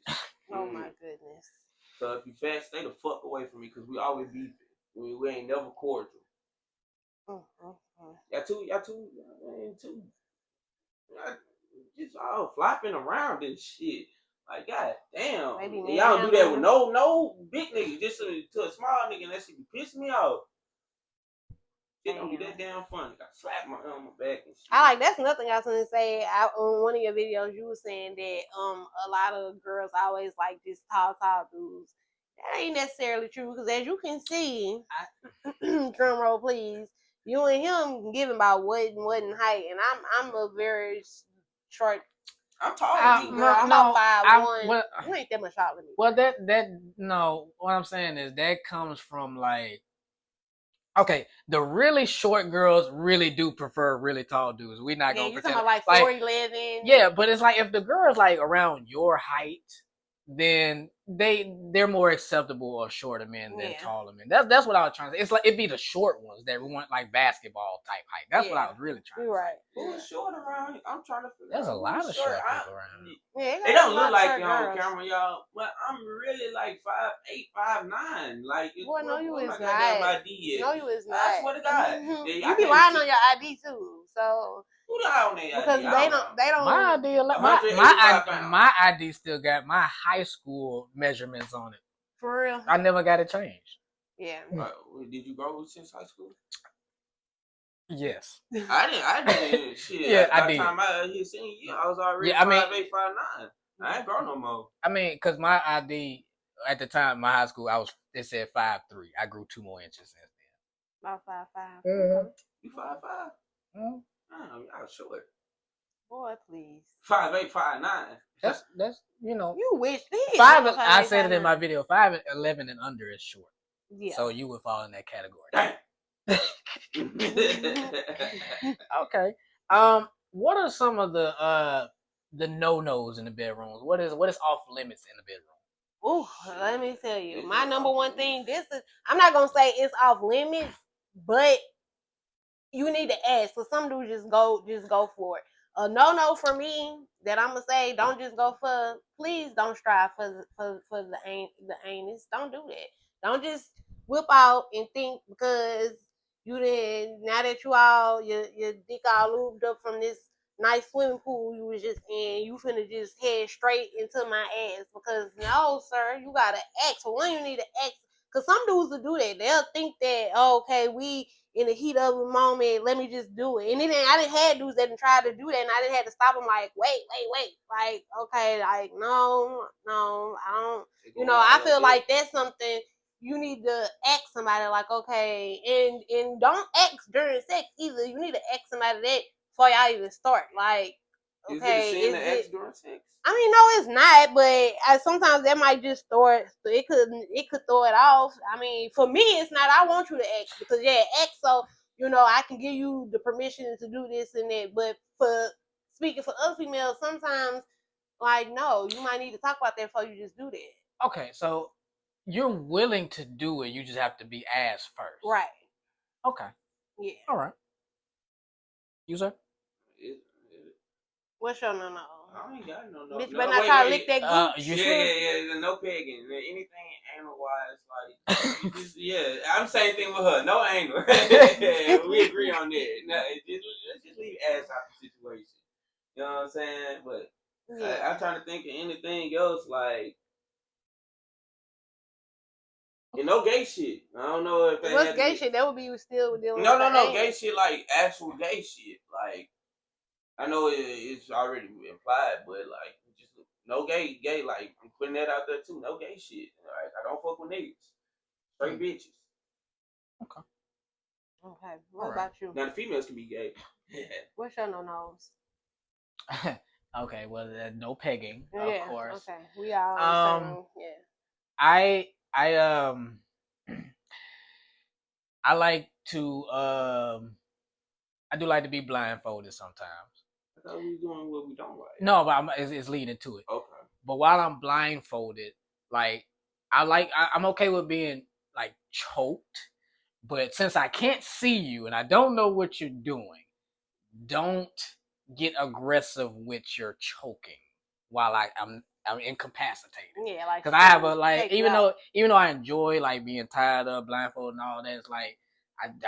Oh my goodness. So if you fat, stay the fuck away from me because we always beefing. We ain't never cordial. Y'all too. Just all flopping around and shit. Like, god damn. Y'all don't do that with no big nigga. Just to a small nigga, and that shit be pissing me off. It don't be that damn funny. I slap my arm on my back and shit. I like that's another thing I was gonna say. On one of your videos, you were saying that a lot of girls always like this tall dudes. That ain't necessarily true because as you can see, drum roll please, you and him giving about what in height, and I'm a very short. I'm tall. I'm about 5'1". You ain't that much taller than me. Well, what I'm saying is that comes from like. Okay, the really short girls really do prefer really tall dudes. We're not gonna pretend. Talking about like 4'11". Yeah, but it's like if the girl's like around your height, then they're more acceptable of shorter men than taller men. That's what I was trying to say. It's like it'd be the short ones that want like basketball type height. That's what I was really trying to say. Right. Who's short around here? I'm trying to figure There's out. A lot of short people around. Yeah, it don't look like you on camera, y'all. But I'm really like 5'8", 5'9". Like, boy, no, you is not. No, you is not. I swear to God. You be lying on your ID too. So who lie on their ID? Because they don't. My ID still got my high school measurements on it. For real. I never got it changed. Yeah. Did you grow since high school? Yes. I didn't. Shit. Yeah, I did. By the time I hit senior year, I was already 5'8", 5'9". I ain't grow no more. I mean, because my ID at the time, my high school, it said 5'3". I grew 2 more inches since then. About 5'5". Mm-hmm. You 5'5"? Mm-hmm. I was short. Boy, please. 5'8", 5'9". That's you know. You wish. I said it in my video. 5'11" and under is short. Yeah. So you would fall in that category. Okay. What are some of the no-nos in the bedrooms? What is off limits in the bedroom? Oh, let me tell you. My number one thing, I'm not gonna say it's off limits, but you need to ask. So some dudes just go for it. A no for me that I'm gonna say, don't just go for. Please don't strive for the anus. Don't do that. Don't just whip out and think because you did now that your dick all lubed up from this nice swimming pool you was just in, you finna just head straight into my ass. Because no, sir, you gotta ask. For one, you need to ask. Because some dudes will do that. They'll think that, okay, in the heat of the moment, let me just do it. And then I didn't had dudes that tried to do that, and I didn't have to stop them. Like, wait, like, okay, like, no, I don't. I feel like that's something you need to ask somebody. Like, okay, and don't ask during sex either. You need to ask somebody that before y'all even start. Like, okay, is it a sin to ask during sex? I mean, no, it's not, but sometimes that might just throw it. It could throw it off. I mean, for me, it's not. I want you to ask because ask so I can give you the permission to do this and that. But for speaking for other females, sometimes like no, you might need to talk about that before you just do that. Okay, so you're willing to do it. You just have to be asked first. Right. Okay. Yeah. All right. You sir? What's your no? I ain't got no. Bitch, better not try to lick that gooch. Yeah. No pegging. Anything anal wise, like, I'm saying thing with her. No anal. We agree on that. No, just leave ass out the situation. You know what I'm saying? But I'm trying to think of anything else like. No gay shit. I don't know if what's gay shit. That would be still dealing. No. Gay shit like actual gay shit like. I know it's already implied, but like just no gay, like I'm putting that out there too. No gay shit. Like, I don't fuck with niggas. Straight bitches. Okay. What about you? Now the females can be gay. What's your no-nos? Okay, well no pegging, of course. Okay. We all I I like to I do like to be blindfolded sometimes. I thought we was doing what we don't like. No, but it's leading to it. Okay. But while I'm blindfolded, like I'm okay with being like choked, but since I can't see you and I don't know what you're doing, don't get aggressive with your choking while I'm incapacitated. Yeah, like because I have a even though I enjoy like being tied up, blindfolded, and all that, it's like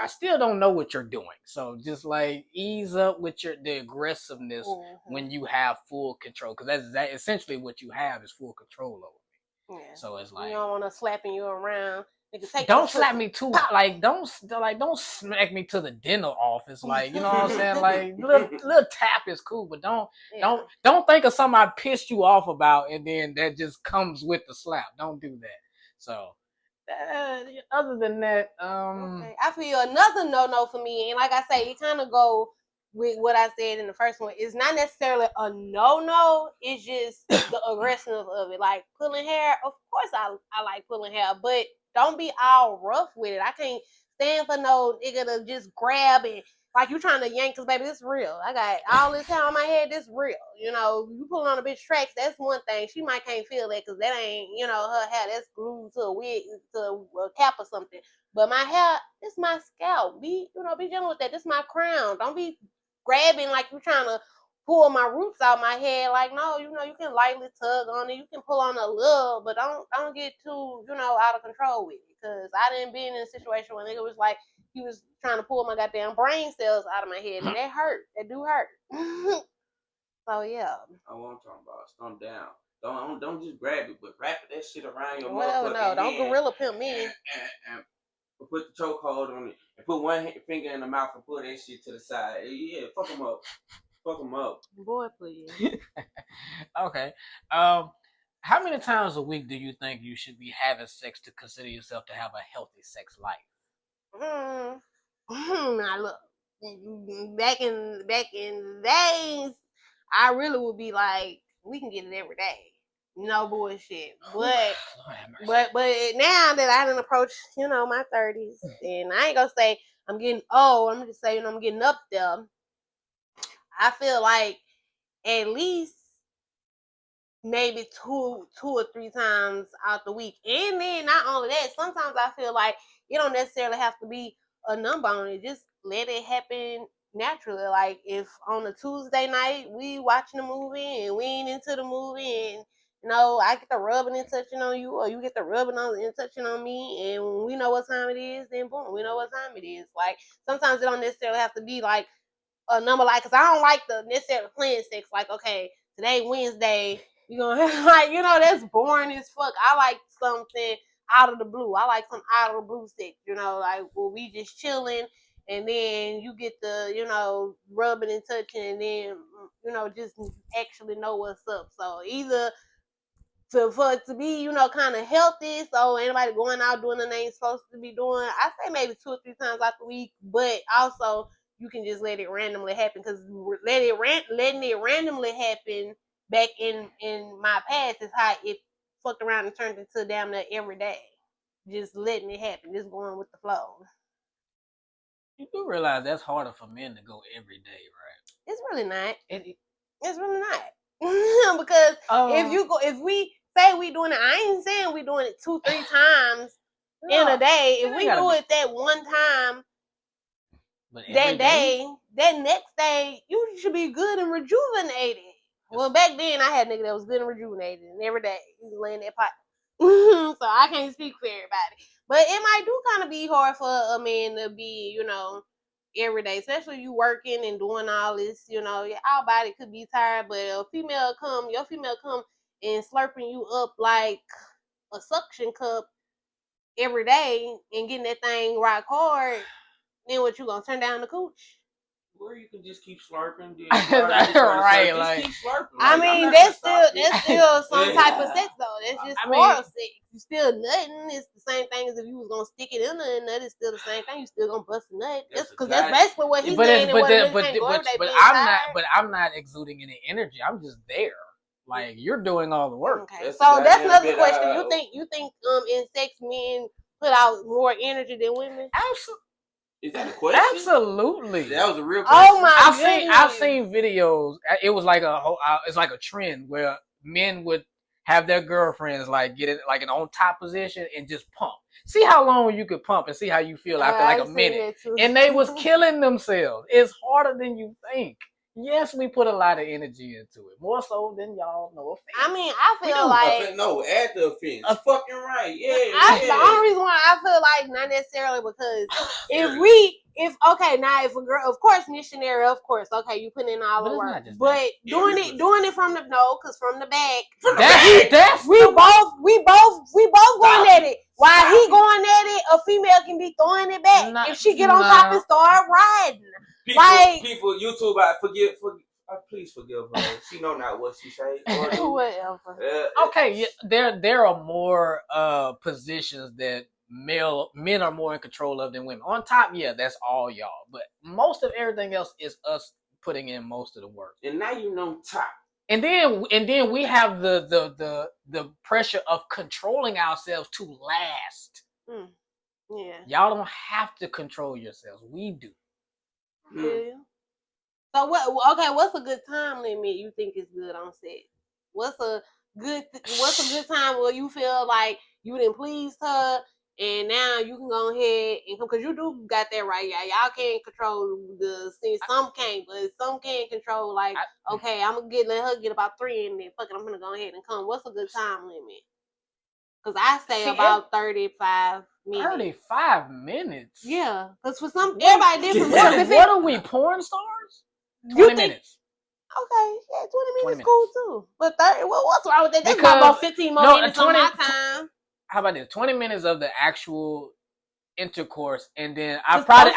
I still don't know what you're doing. So just like ease up with the aggressiveness when you have full control, because that's essentially what you have is full control over me. Yeah. So it's like you don't want to slapping you around. Don't slap me too. Like don't smack me to the dental office. Like you know what I'm saying. Like little tap is cool, but don't think of something I pissed you off about, and then that just comes with the slap. Don't do that. So other than that, okay. I feel another no for me, and like I say, it kind of go with what I said in the first one. It's not necessarily a no. It's just the aggressiveness of it. Like pulling hair. Of course, I like pulling hair, but don't be all rough with it. I can't stand for no nigga to just grab it like you trying to yank, because baby, it's real. I got all this hair on my head. This real. You pulling on a bitch tracks, that's one thing. She might can't feel that because that ain't, her hair. That's glued to a wig, to a cap or something. But my hair, it's my scalp. Be gentle with that. This my crown. Don't be grabbing like you trying to pull my roots out my head. Like, no, you can lightly tug on it. You can pull on a little, but don't get too, out of control with it. Because I didn't be in a situation where nigga was like, he was trying to pull my goddamn brain cells out of my head, and that hurt. That do hurt. So yeah. I want to talk about stomp down. Don't just grab it, but wrap that shit around your motherfucking hand. Don't gorilla pimp me. And put the chokehold on it, and put one finger in the mouth and pull that shit to the side. Yeah, fuck them up. Fuck them up. Boy, please. Okay. How many times a week do you think you should be having sex to consider yourself to have a healthy sex life? Now look, back in the days, I really would be like, we can get it every day. No bullshit. But now that I done approached, my 30s, and I ain't gonna say I'm getting old, I'm just saying I'm getting up there. I feel like at least maybe two or three times out the week. And then not only that, sometimes I feel like it don't necessarily have to be a number on it. Just let it happen naturally. Like if on a Tuesday night we watching a movie and we ain't into the movie, and I get the rubbing and touching on you, or you get the rubbing on and touching on me, and when we know what time it is, then boom, we know what time it is. Like sometimes it don't necessarily have to be like a number, like, because I don't like the necessarily playing sex. Like, okay, today Wednesday, you gonna like, that's boring as fuck. I like something out of the blue. I like some out of the blue sex, like where we just chilling and then you get the, rubbing and touching, and then, just actually know what's up. So either for it to be, kind of healthy, so anybody going out doing the they ain't supposed to be doing, I say maybe 2 or 3 times out the week, but also you can just let it randomly happen, because letting it randomly happen back in my past is how it fucked around and turned into damn near every day. Just letting it happen, just going with the flow. You do realize that's harder for men to go every day, right? It's really not. It's really not. Because if we say we doing it, I ain't saying we doing it 2-3 times in a day. If we do it that one time, that day, that next day, you should be good and rejuvenated. Well, back then I had a nigga that was good and rejuvenated, and every day he was laying that pot. So I can't speak for everybody, but it might do kind of be hard for a man to be, every day, especially you working and doing all this. Our body could be tired, but your female come and slurping you up like a suction cup every day and getting that thing rock hard. Then what, you gonna turn down the cooch? Or you can just keep slurping. Right, like, just keep slurping. I mean, that's still some type of sex, though. That's just oral sex. You still nutting. It's the same thing as if you was gonna stick it in a nut. It's still the same thing. You still gonna bust a nut. Because that's basically what he's saying. But I'm not exuding any energy. I'm just there. Like, you're doing all the work. Okay. So that's another question. You think in sex men put out more energy than women? Absolutely. Is that a question? Absolutely. That was a real question. Oh my I've seen videos. It was like it's like a trend where men would have their girlfriends like get it like an on top position and just pump. See how long you could pump and see how you feel after like a minute. And they was killing themselves. It's harder than you think. Yes, we put a lot of energy into it, more so than y'all know. I mean, I feel like add the offense. Fucking right, yeah. The only reason why I feel like not necessarily because if a girl, of course, missionary, of course, okay, you put in all the work, but doing it from the because from the back, we both going at it. While he going at it, a female can be throwing it back if she get on top and start riding. People, YouTube, please forgive her. She know not what she say. Whatever. Okay, there are more positions that men are more in control of than women. On top, yeah, that's all y'all. But most of everything else is us putting in most of the work. And now you know top. And then we have the pressure of controlling ourselves to last. Yeah. Y'all don't have to control yourselves. We do. Yeah. So what's a good time limit you think is good on set? What's a good time where you feel like you didn't please her and now you can go ahead and come, because you do got that right, y'all can't control the scene. Some can't, but some can control I'm gonna let her get about 3 and then fuck it, I'm gonna go ahead and come. What's a good time limit? Because I say about 35 minutes. 35 minutes? Yeah, because for everybody different. What are we, porn stars? 20 minutes. Okay, yeah, 20 minutes cool too. But 30, what's wrong with that? That's about 15 more minutes on my time. How about this? 20 minutes of the actual intercourse, and then I'd probably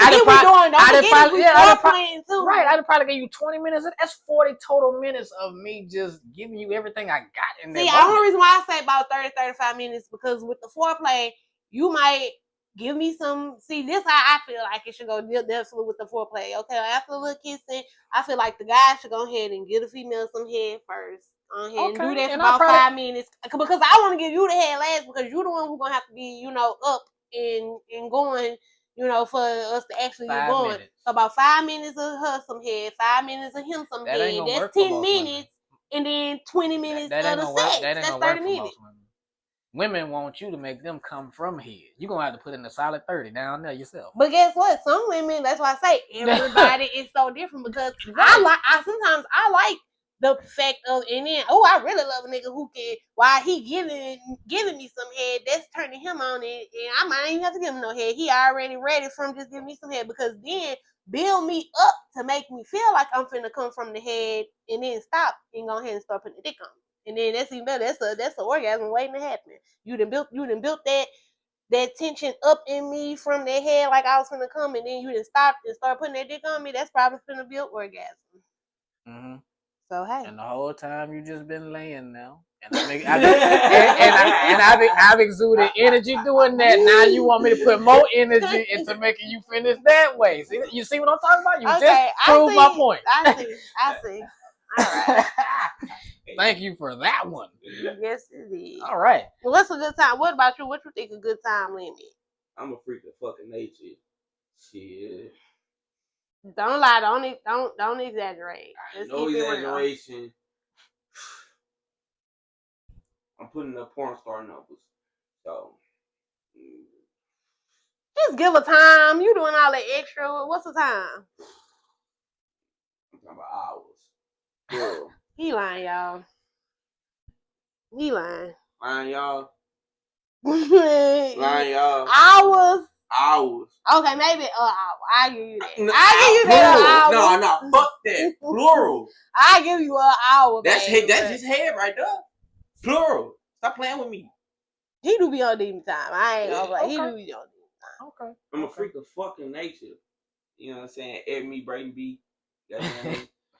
give you 20 minutes. That's 40 total minutes of me just giving you everything I got in there. See, the only reason why I say about 30-35 minutes, because with the foreplay, you might give me some. See, this how I feel like it should go. Definitely with the foreplay. Okay, after a little kissing, I feel like the guy should go ahead and give the female some head first. And do that for about 5 minutes, because I want to give you the head last, because you're the one who's gonna have to be, up and going, for us to actually get going. So about 5 minutes of her some head, 5 minutes of him some head. That's 10 minutes, and then 20 minutes of the sex. That's 30 minutes. Women want you to make them come from head. You're going to have to put in a solid 30 down there yourself. But guess what? Some women, that's why I say everybody is so different, because sometimes I like the fact of, and then, I really love a nigga who can, while he giving me some head, that's turning him on, and I might not even have to give him no head. He already ready from just giving me some head, because then build me up to make me feel like I'm finna come from the head, and then stop and go ahead and start putting the dick on. And then that's even better. That's an orgasm waiting to happen. You done built that that tension up in me from their head like I was gonna come, and then you just stop and start putting that dick on me, that's probably gonna be an orgasm. Mm-hmm. So hey. And the whole time you just been laying now. And I've exuded energy doing that. Now you want me to put more energy into making you finish that way. See, you see what I'm talking about? You just proved my point. I see. All right. Thank you for that one. Yes, indeed. All right. Well, what's a good time? What about you? What you think a good time limit? I'm a freak of fucking nature. Shit. Don't lie. Don't exaggerate. No exaggeration. I'm putting up porn star numbers. So. Just give a time. You doing all the extra. What's the time? I'm talking about hours. Girl. He lying, y'all. He lying. Lying, y'all. Lying, y'all. Hours. Okay, maybe an hour. I'll give you that. I'll give you that an hour. No, fuck that. Plural. I'll give you an hour. That's just head right there. Plural. Stop playing with me. He do be on demon time. I ain't gonna lie. He do be on demon time. Okay. I'm a freak of fucking nature. You know what I'm saying? Ed me, Brayden B.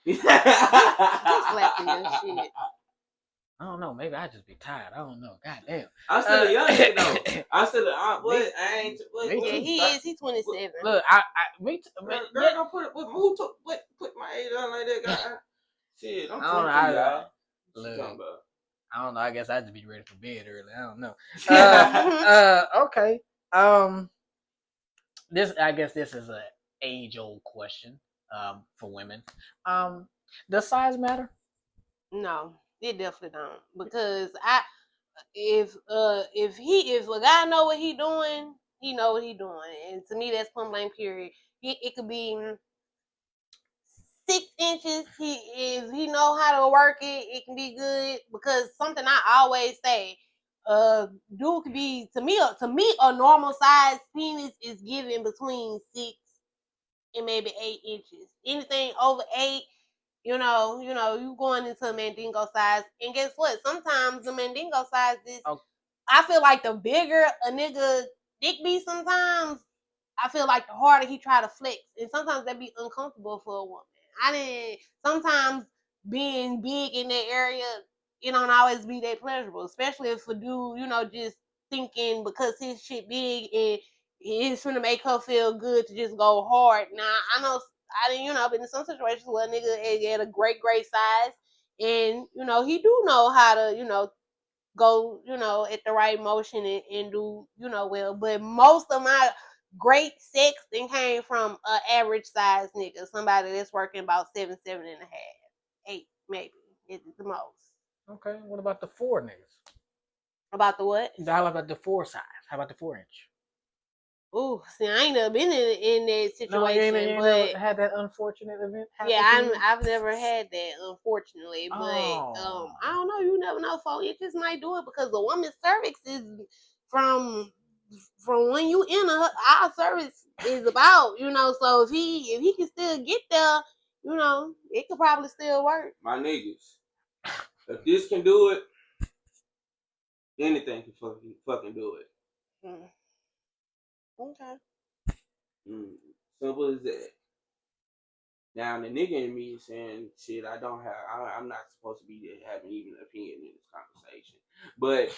He's slapping your shit. I don't know. Maybe I just be tired. I don't know. God damn. I'm still a young nigga though. I'm still a what? I ain't. What, yeah, he is. He's 27. Look, girl, don't put my age on like that, guy. Shit, I'm 23, y'all. Look, talking about? I don't know. I guess I just be ready for bed early. I don't know. Okay. I guess this is a age-old question. For women. Does size matter? No, it definitely don't. Because if a guy know what he doing, he know what he doing, and to me that's point blank period. It could be 6 inches. If he know how to work it, it can be good. Because something I always say, dude could be to me a normal size penis is given between 6 and maybe 8 inches. Anything over 8. You going into a mandingo size. And guess what? Sometimes the mandingo size is, I feel like the bigger a nigga dick be sometimes, I feel like the harder he try to flex. And sometimes that be uncomfortable for a woman. Sometimes being big in that area, it don't always be that pleasurable. Especially if a dude, just thinking because his shit big and it's gonna make her feel good to just go hard. Now, I know been in some situations where a nigga had a great size, and he do know how to go at the right motion and do well. But most of my great sex then came from an average size nigga, somebody that's working about 7 and a half, 8 maybe is the most. Okay, what about the 4 niggas? About the what? How about the 4 size? How about the 4 inch? Ooh, see, I ain't never been in that situation. No, you ain't never had that unfortunate event happen. Yeah, I've never had that, unfortunately. But I don't know. You never know. 4 inches might do it because the woman's cervix is from when you enter our cervix is about. So if he can still get there, it could probably still work. My niggas, if this can do it, anything can fucking do it. Okay. Simple as that. Now the nigga in me is saying shit. I'm not supposed to be there having even an opinion in this conversation. But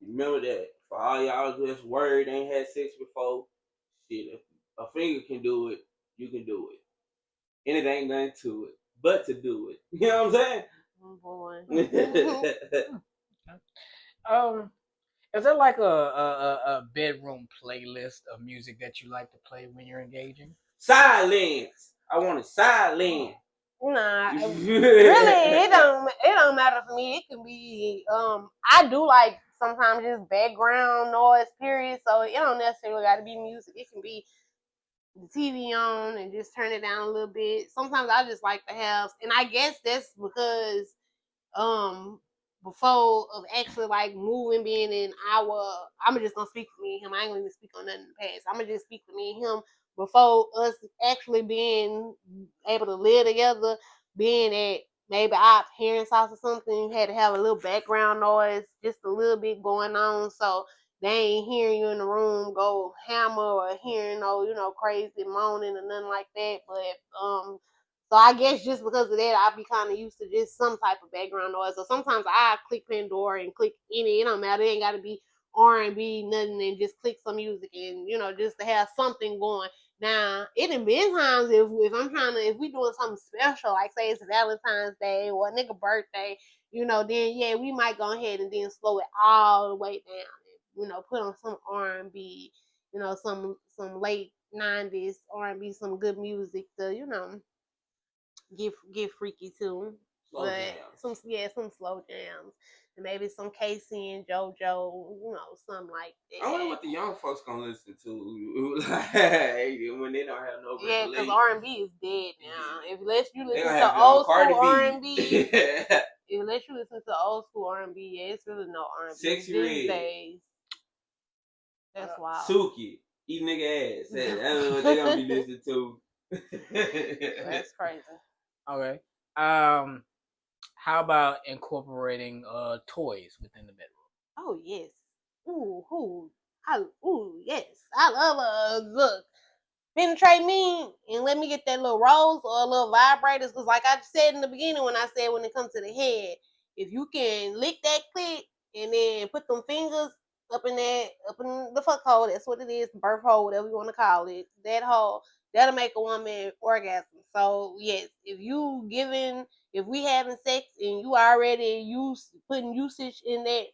remember that for all y'all just worried ain't had sex before. Shit, if a finger can do it, you can do it. And it ain't nothing to it but to do it. You know what I'm saying? Oh boy. Is there like a bedroom playlist of music that you like to play when you're engaging? Silence. I want a silence. Nah, really, it don't matter for me. It can be, I do like sometimes just background noise, period. So it don't necessarily got to be music. It can be the TV on and just turn it down a little bit. Sometimes I just like to have, and I guess that's because, before of actually like moving, being in I'm just gonna speak for me and him. I ain't gonna even speak on nothing in the past. I'm gonna just speak for me and him. Before us actually being able to live together, being at maybe our parents' house or something, you had to have a little background noise, just a little bit going on. So they ain't hearing you in the room go hammer or hearing no crazy moaning or nothing like that. But so I guess just because of that, I be kind of used to just some type of background noise. So sometimes I click Pandora and click any. It don't matter. It ain't got to be R&B, nothing, and just click some music and just to have something going. Now it done been times if we doing something special, like say it's Valentine's Day or a nigga birthday, then yeah, we might go ahead and then slow it all the way down. And, put on some R&B, some late '90s R&B, some good music to get freaky too. Slow jams. Some slow jams. And maybe some Casey and JoJo, something like that. I wonder what the young folks gonna listen to like, when they don't have no Yeah, because regulation. R&B is dead now. Unless you They listen gonna to have their own old school Cardi B. R&B, unless you listen to old school R&B, yeah, it's really no R&B Sexy these Red. days. That's wild. Suki, eat nigga ass. That's what they gonna be listening to. That's crazy. Okay. How about incorporating toys within the bedroom? Oh yes. Yes. I love look. Penetrate me and let me get that little rose or a little vibrators, because like I said in the beginning when it comes to the head, if you can lick that clit and then put them fingers up in the fuck hole, that's what it is, birth hole, whatever you want to call it, that hole, that'll make a woman orgasm. So yes, if we having sex and you already putting usage in that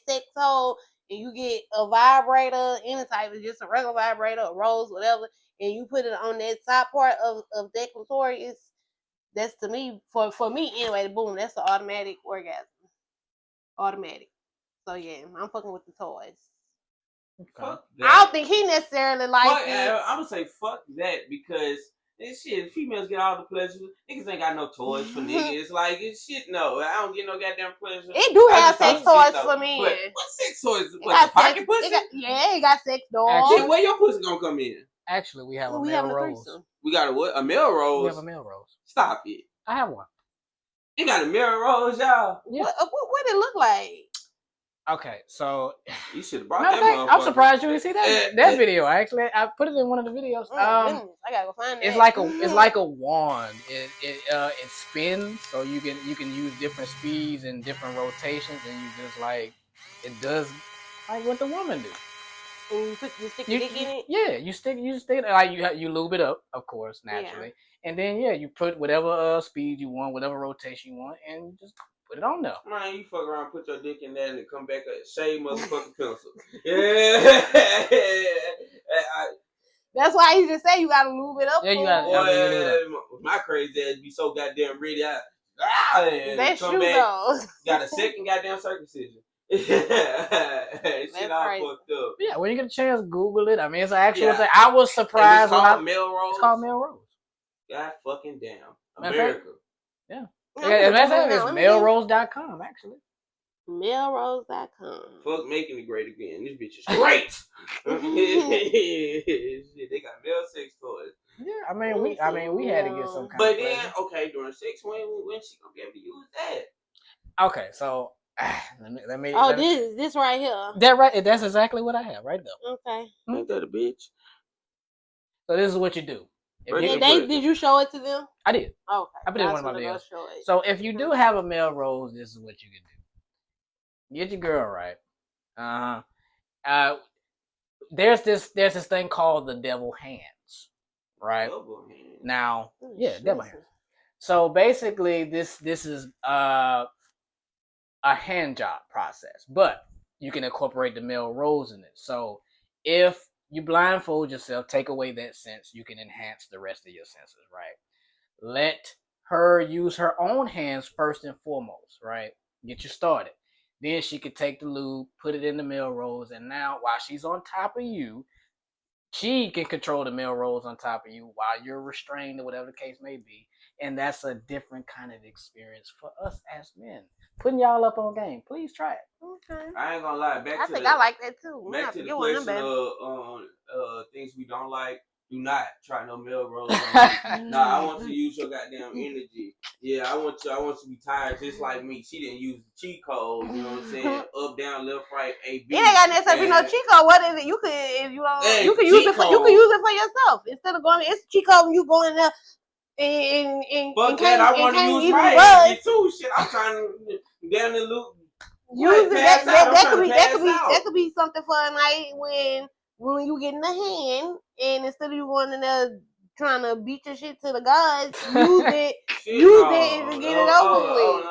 sex hole, and you get a vibrator, any type of just a regular vibrator, a rose, whatever, and you put it on that top part of that clitoris, that's to me, for me anyway, boom, that's an automatic orgasm. Automatic. So yeah, I'm fucking with the toys. Okay. Fuck that. I don't think he necessarily likes it. I'm gonna say fuck that, because this shit, females get all the pleasure. Niggas ain't got no toys for niggas. Like, it's shit, no. I don't get no goddamn pleasure. It do have sex toys for men. But what sex toys? What, pocket pussy? It got sex dolls. Shit, where your pussy gonna come in? Actually, we have a male rose. We got a what? A male rose? We have a male rose. Stop it. I have one. You got a male rose, y'all? Yeah. What it look like? Okay, so you should have brought that motherfucker. I'm surprised you didn't see that video. Actually, I put it in one of the videos. I gotta go find that. It's like a wand. It spins, so you can use different speeds and different rotations, and you just like it does like what the woman do. And you stick your dick in it? Yeah, you stick it, like you lube it up, of course, naturally. Yeah. And then you put whatever speed you want, whatever rotation you want, and you just put it on there. Man, you fuck around, put your dick in there, and then come back a shaved motherfucking pencil. Yeah. That's why you just say you gotta lube it up. Yeah, you gotta. My crazy ass be so goddamn ready. That's true though. Got a second goddamn circumcision. Shit all fucked up. Yeah, when you get a chance, Google it. I mean, it's an actual thing. I was surprised. It's called male rose. It's called male rose. God fucking damn. America. Yeah. It's mailrose.com, actually. Mailrose.com. Fuck making it great again. This bitch is great. Shit, they got male sex toys. Yeah, I mean, we had to get some kind But of then, pleasure. okay, during sex, when she gonna be able to use that? Okay, so let me. This right here. That's exactly what I have right there. Okay. Ain't that a bitch? So this is what you do. Did you show it to them? I did. Okay. I put it in one of my videos. So if you do have a male rose, this is what you can do. Get your girl right. There's this thing called the devil hands, right? Devil hands. Now, devil hands. So basically, this is a hand job process, but you can incorporate the male rose in it. So if you blindfold yourself, take away that sense, you can enhance the rest of your senses, right? Let her use her own hands first and foremost, right? Get you started. Then she could take the lube, put it in the male rose, and now while she's on top of you, she can control the male rose on top of you while you're restrained or whatever the case may be. And that's a different kind of experience for us as men. Putting y'all up on game. Please try it. Okay. I ain't gonna lie. I like that too. Back to the question of things we don't like. Do not try no male rose. Nah, I want you to use your goddamn energy. Yeah, I want you to be tired just like me. She didn't use the cheat code, you know what I'm saying? Up, down, left, right, A, B. It ain't got necessarily no cheat code. What is it? You could, if you don't, Hey, you can use it. You can use it for yourself instead of going. It's a cheat code when you go in there But that I want to use my energy too. Shit, I'm trying to down the loop. Use it. That could be something for a night when you get in the hand, and instead of you going in there trying to beat your shit to the gods, use it. And get it over with.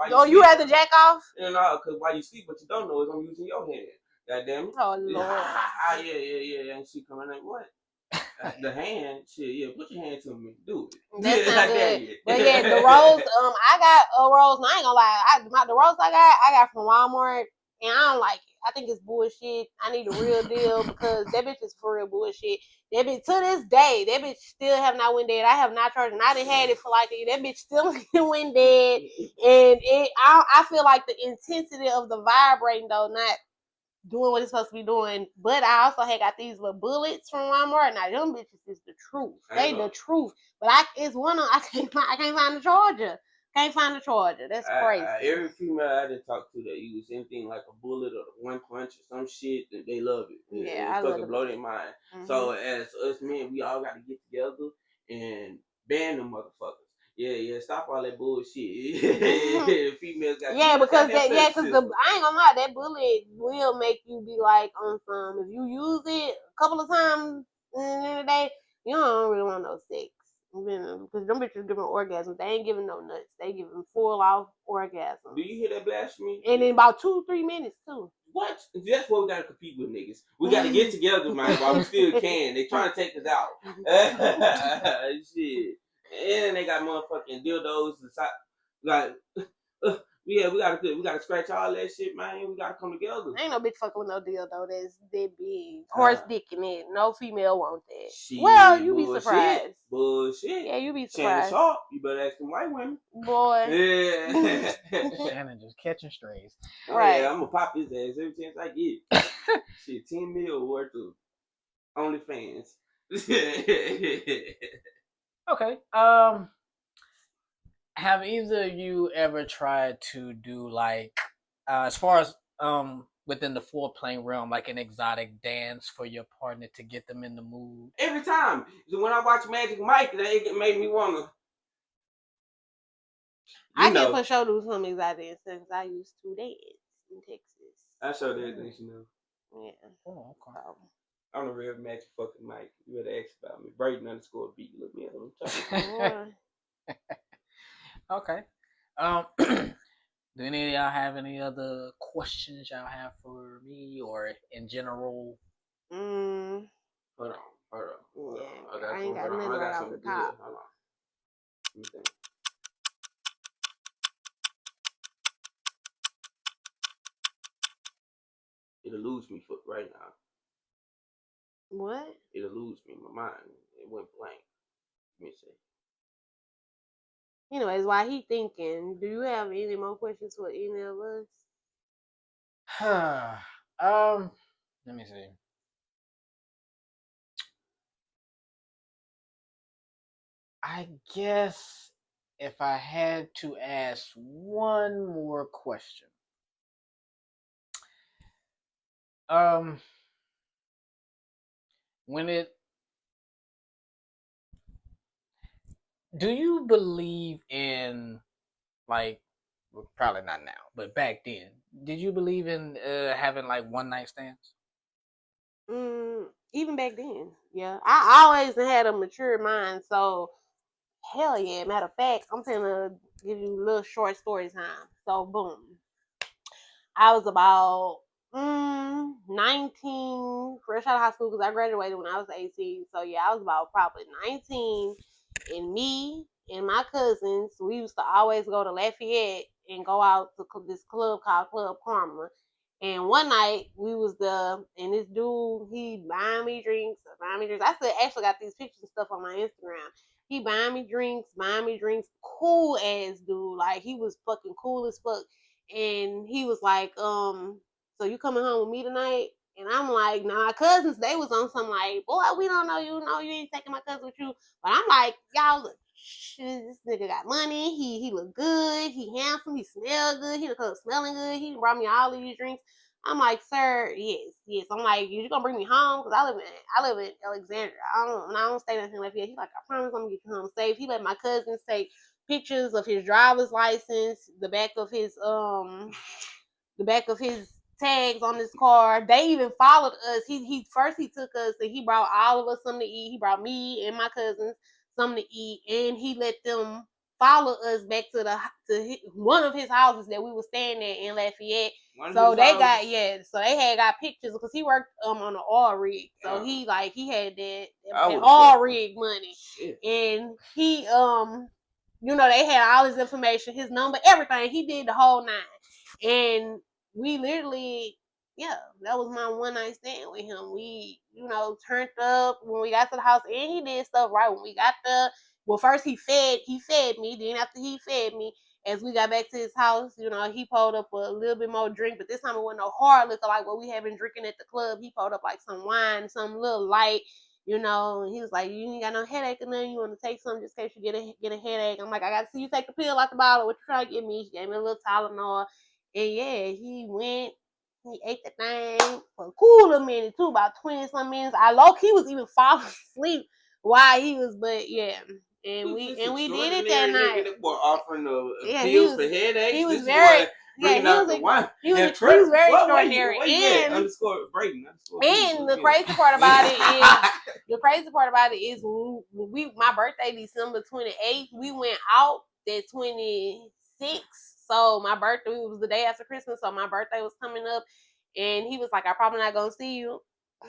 No, you rather jack off? No, because while you sleep, what you don't know is I'm using your hand. God damn it. Oh Lord. Yeah. And she coming like, what? The hand, shit, yeah, put your hand to me, do it. That's not good. But yeah, the rose, I got a rose, and I ain't gonna lie, the rose I got from Walmart, and I don't like it. I think it's bullshit. I need a real deal because that bitch is for real bullshit. That bitch, to this day, that bitch still have not went dead. I have not charged, and I done had it for like a year. That bitch still went dead, and I feel like the intensity of the vibrating though, not doing what it's supposed to be doing. But I also had got these little bullets from Walmart. Now them bitches is the truth. They the truth. But it's one of I can't find the charger. Can't find the charger. That's crazy. Every female I done talked to that use anything like a bullet or the 1 punch or some shit, they love it. Yeah, it fucking blow their mind. Mm-hmm. So as us men, we all got to get together and ban them motherfuckers. Yeah, stop all that bullshit. Females got because I ain't gonna lie, that bullet will make you be like on some. If you use it a couple of times in the day, you don't really want no sex. Because them bitches giving orgasms. They ain't giving no nuts. They giving full off orgasms. Do you hear that blasphemy? And in about 2-3 minutes too. What? That's what we gotta compete with, niggas. We gotta get together, man, while we still can. They trying to take us out. Shit. And they got motherfucking dildos like we gotta scratch all that shit, man. We gotta come together. Ain't no bitch fucking with no dildo that's that big. Horse dick in it. No female want that. Shit, you be surprised. Bullshit. Yeah, you be surprised. Shannon Sharp, you better ask them white women. Boy. Yeah. Shannon just catching strays. Right. Yeah, I'm gonna pop his ass every chance I get. Shit, 10 mil worth of OnlyFans. Okay. Have either of you ever tried to do like, as far as within the foreplay realm, like an exotic dance for your partner to get them in the mood? Every time. When I watch Magic Mike, it made me wanna. I can for sure do some exotic dance since I used to dance in Texas. I showed everything you know. Yeah. Oh, okay. I'm the real Magic fucking Mike. You better ask about me. Brayden_B. Look me up. Okay. Do any of y'all have any other questions y'all have for me or in general? Hold on. Yeah, I ain't got nothing right off the top. Hold on. Let me think. It'll lose me right now. What? It'll lose me. My mind. It went blank. Let me see. Anyways, while he thinking, do you have any more questions for any of us? Let me see. I guess if I had to ask one more question. Do you believe in, like, well, probably not now, but back then, did you believe in having like one night stands? Even back then, yeah. I always had a mature mind, so hell yeah. Matter of fact, I'm gonna give you a little short story time. So boom. I was about 19, fresh out of high school because I graduated when I was 18. So yeah, I was about probably 19, and me and my cousins, we used to always go to Lafayette and go out to this club called Club Karma. And one night we was there, and this dude, he buying me drinks. I still actually got these pictures and stuff on my Instagram. He buying me drinks. Cool ass dude. Like, he was fucking cool as fuck. And he was like, so you coming home with me tonight? And I'm like, nah, my cousins, they was on some like, boy, we don't know you. No, you ain't taking my cousin with you. But I'm like, y'all, this nigga got money. He look good. He handsome. He smell good. He look smelling good. He brought me all of these drinks. I'm like, sir, yes. I'm like, you gonna bring me home? Cause I live in Alexandria. I don't stay in Lafayette. He's like, I promise I'm gonna get you home safe. He let my cousins take pictures of his driver's license, the back of his tags on his car. They even followed us. He first took us and he brought all of us something to eat. He brought me and my cousins something to eat, and he let them follow us back to one of his houses that we were staying at in Lafayette. So they had got pictures because he worked on an oil rig. So he had that oil rig money. Shit. And he they had all his information, his number, everything. He did the whole nine. And we literally, that was my one night stand with him. We, turned up when we got to the house, and he did stuff right when we got there. Well, first he fed me. Then after he fed me, as we got back to his house, he pulled up a little bit more drink, but this time it wasn't no hard liquor like what we had been drinking at the club. He pulled up like some wine, some little light, and he was like, you ain't got no headache or nothing. You want to take something just in case you get a headache. I'm like, I got to see you take the pill out the bottle. What you trying to give me? He gave me a little Tylenol. And he ate the thing for a cooler minute too, about 20-some minutes. He was even falling asleep while he was, but yeah. And we did it that night. They were offering pills for headaches. He was very He was very extraordinary. And the crazy part about it is when my birthday December 28th, we went out that 26th. So my birthday was the day after Christmas, so my birthday was coming up, and he was like, "I'm probably not gonna see you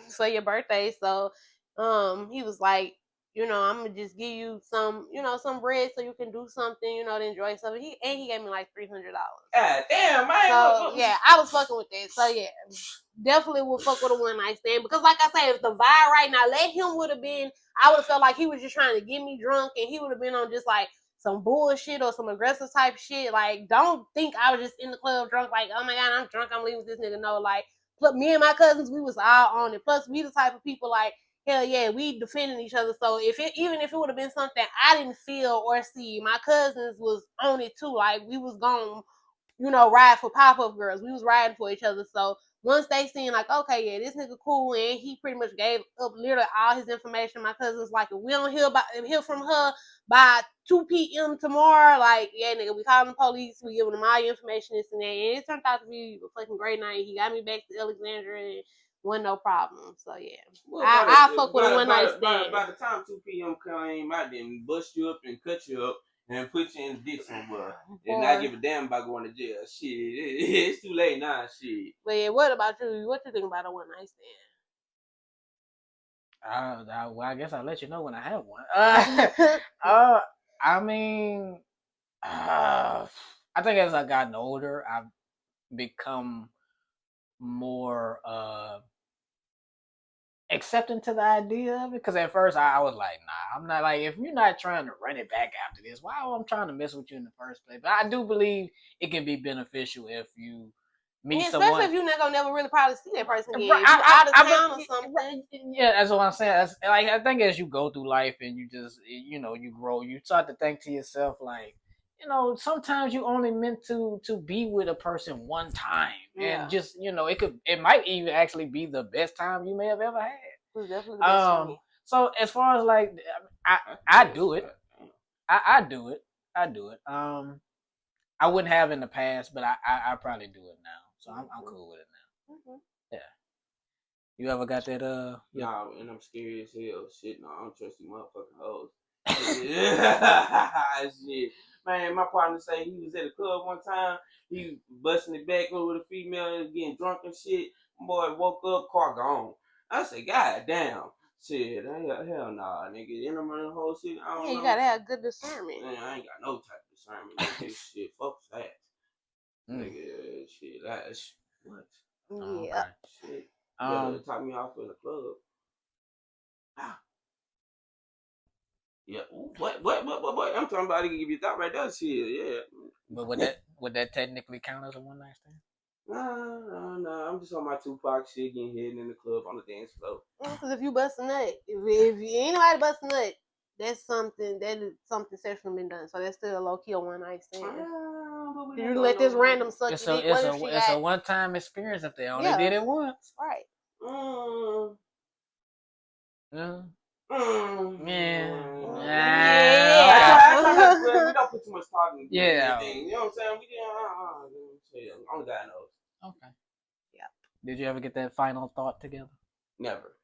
for your birthday." So, he was like, I'm gonna just give you some, some bread so you can do something, to enjoy something. He gave me like $300. God damn, man. So yeah, I was fucking with that. So yeah, definitely would fuck with a one night stand because, like I said, if the vibe right now, I would have felt like he was just trying to get me drunk, and he would have been on just like some bullshit or some aggressive type shit. Like, don't think I was just in the club drunk, like, oh my God, I'm drunk, I'm leaving with this nigga. No, like, me and my cousins, we was all on it. Plus, we the type of people like, hell yeah, we defending each other. So even if it would have been something I didn't feel or see, my cousins was on it too. Like, we was gone, ride for pop-up girls. We was riding for each other. So once they seen like, okay, yeah, this nigga cool, and he pretty much gave up literally all his information. My cousin's like, if we don't hear from her by 2 p.m. tomorrow, like, yeah, nigga, we calling the police, we giving them all your information, this and that. And it turned out to be a fucking great night. He got me back to Alexandria, and wasn't no problem. So yeah, I fuck with a one night stand. By the time 2 p.m. came out, then bust you up and cut you up and put you in the dick somewhere, and not give a damn about going to jail. Shit, it's too late now. Shit. But yeah, what about you? What you think about a one night stand? Well, I guess I'll let you know when I have one. I mean, I think as I've gotten older, I've become more accepting to the idea of it. Because at first I was like, nah, I'm not, like, if you're not trying to run it back after this, why am I trying to mess with you in the first place? But I do believe it can be beneficial if you meet someone. Especially if you're not gonna never really probably see that person again. Right, out of town or something. Yeah, that's what I'm saying. Like, I think as you go through life and you just, you grow, you start to think to yourself, like, sometimes you only meant to be with a person one time, and just, it might even actually be the best time you may have ever had. It was definitely the best for me. So as far as like, I do it. I do it. I wouldn't have in the past, but I probably do it now. So I'm cool with it now. Mm-hmm. Yeah. You ever got that? Nah, and I'm scared as hell. Shit, no, I don't trust you motherfucking hoes. Shit. Man, my partner say he was at a club one time. He busting it back with a female, getting drunk and shit. Boy woke up, car gone. I said, God damn. Shit, hell nah, nigga. In the whole shit, I don't know. You gotta have good discernment. Man, I ain't got no type of discernment. Nigga, shit, fuck that. Nigga, shit, that's what? Yeah. Shit. You gotta top me off in the club. Ah. Yeah. What? I'm talking about to give you that right there. Shit, yeah. But would that technically count as a one night stand? Nah. I'm just on my Tupac shit, getting hit in the club on the dance floor. Because if you bust a nut, if you ain't nobody bust a nut, that's something that is something sexually been done. So that's still a low key a one night stand. But we You didn't let know this no- random suck It's your a dick. What if she it's a got one time experience if they only Yeah. did it once. right? Mm, Yeah. mm, Yeah. Yeah. I try not to, we don't put too much thought into Yeah. anything. You know what I'm saying? We didn't. Only God knows. Okay. Yeah. Did you ever get that final thought together? Never.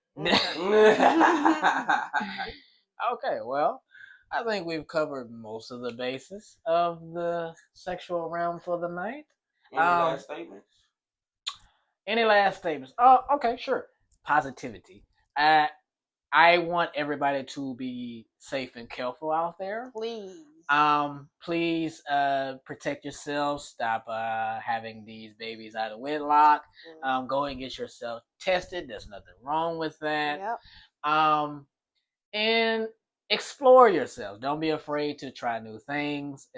Okay, well, I think we've covered most of the bases of the sexual realm for the night. Any last statements? Any last statements? Okay, sure. Positivity. I want everybody to be safe and careful out there. Please. Please protect yourselves. Stop having these babies out of wedlock. Go and get yourself tested. There's nothing wrong with that. Yep. And explore yourselves. Don't be afraid to try new things.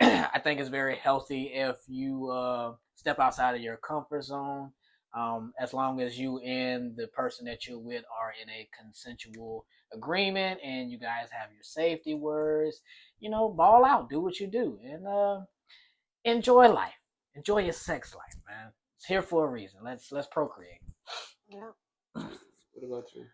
I think it's very healthy if you step outside of your comfort zone. As long as you and the person that you're with are in a consensual agreement and you guys have your safety words, ball out, do what you do, and enjoy life. Enjoy your sex life, man. It's here for a reason. Let's procreate. Yeah. What about you?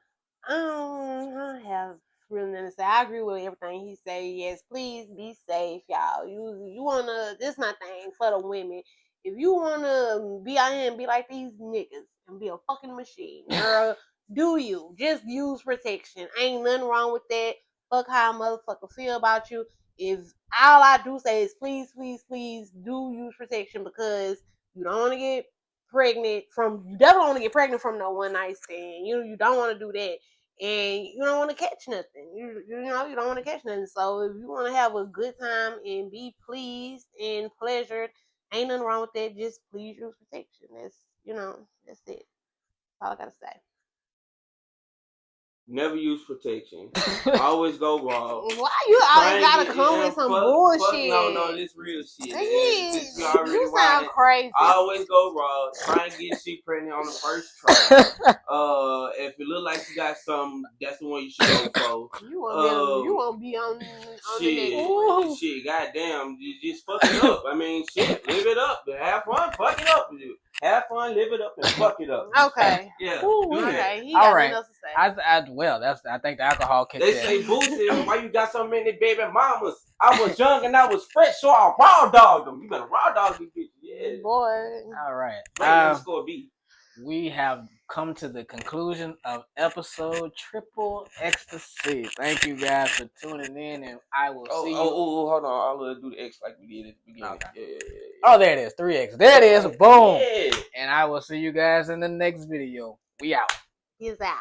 I have really nothing to say. I agree with everything he said. Yes, please be safe, y'all. You wanna this my thing for the women. If you wanna be out here and be like these niggas and be a fucking machine, girl, do you. Just use protection. Ain't nothing wrong with that. Fuck how a motherfucker feel about you. If all I do say is please, please, please do use protection because you don't wanna get pregnant from you definitely want to get pregnant from no one night stand. You don't want to do that. And you don't want to catch nothing. You don't want to catch nothing. So if you want to have a good time and be pleased and pleasured, ain't nothing wrong with that. Just please use protection. That's it. That's all I gotta say. Never use protection. Always go raw. Why you always gotta come with some bullshit? No, this real shit. You already sound crazy. Always go raw. Try and get shit pregnant on the first try. If it look like you got something, that's the one you should go for. You won't be on shit, the next one. shit, goddamn, just fuck it up. I mean, shit, live it up. Have fun, fuck it up. Have fun, live it up, and fuck it up. Okay. Yeah. Okay. He got all right. nothing else to say. I think the alcohol kicked They in. say, Boosie, why you got so many baby mamas? I was young and I was fresh, so I raw dogged them. You better raw dog these bitches. Yeah. Boy. All right. Score B. We have come to the conclusion of episode Triple Ecstasy. Thank you guys for tuning in, and I will see you. Hold on. I'll do the X like we did at the beginning. Okay. Yeah. Oh, there it is. 3X. There it is. Boom. Yeah. And I will see you guys in the next video. We out. He's out.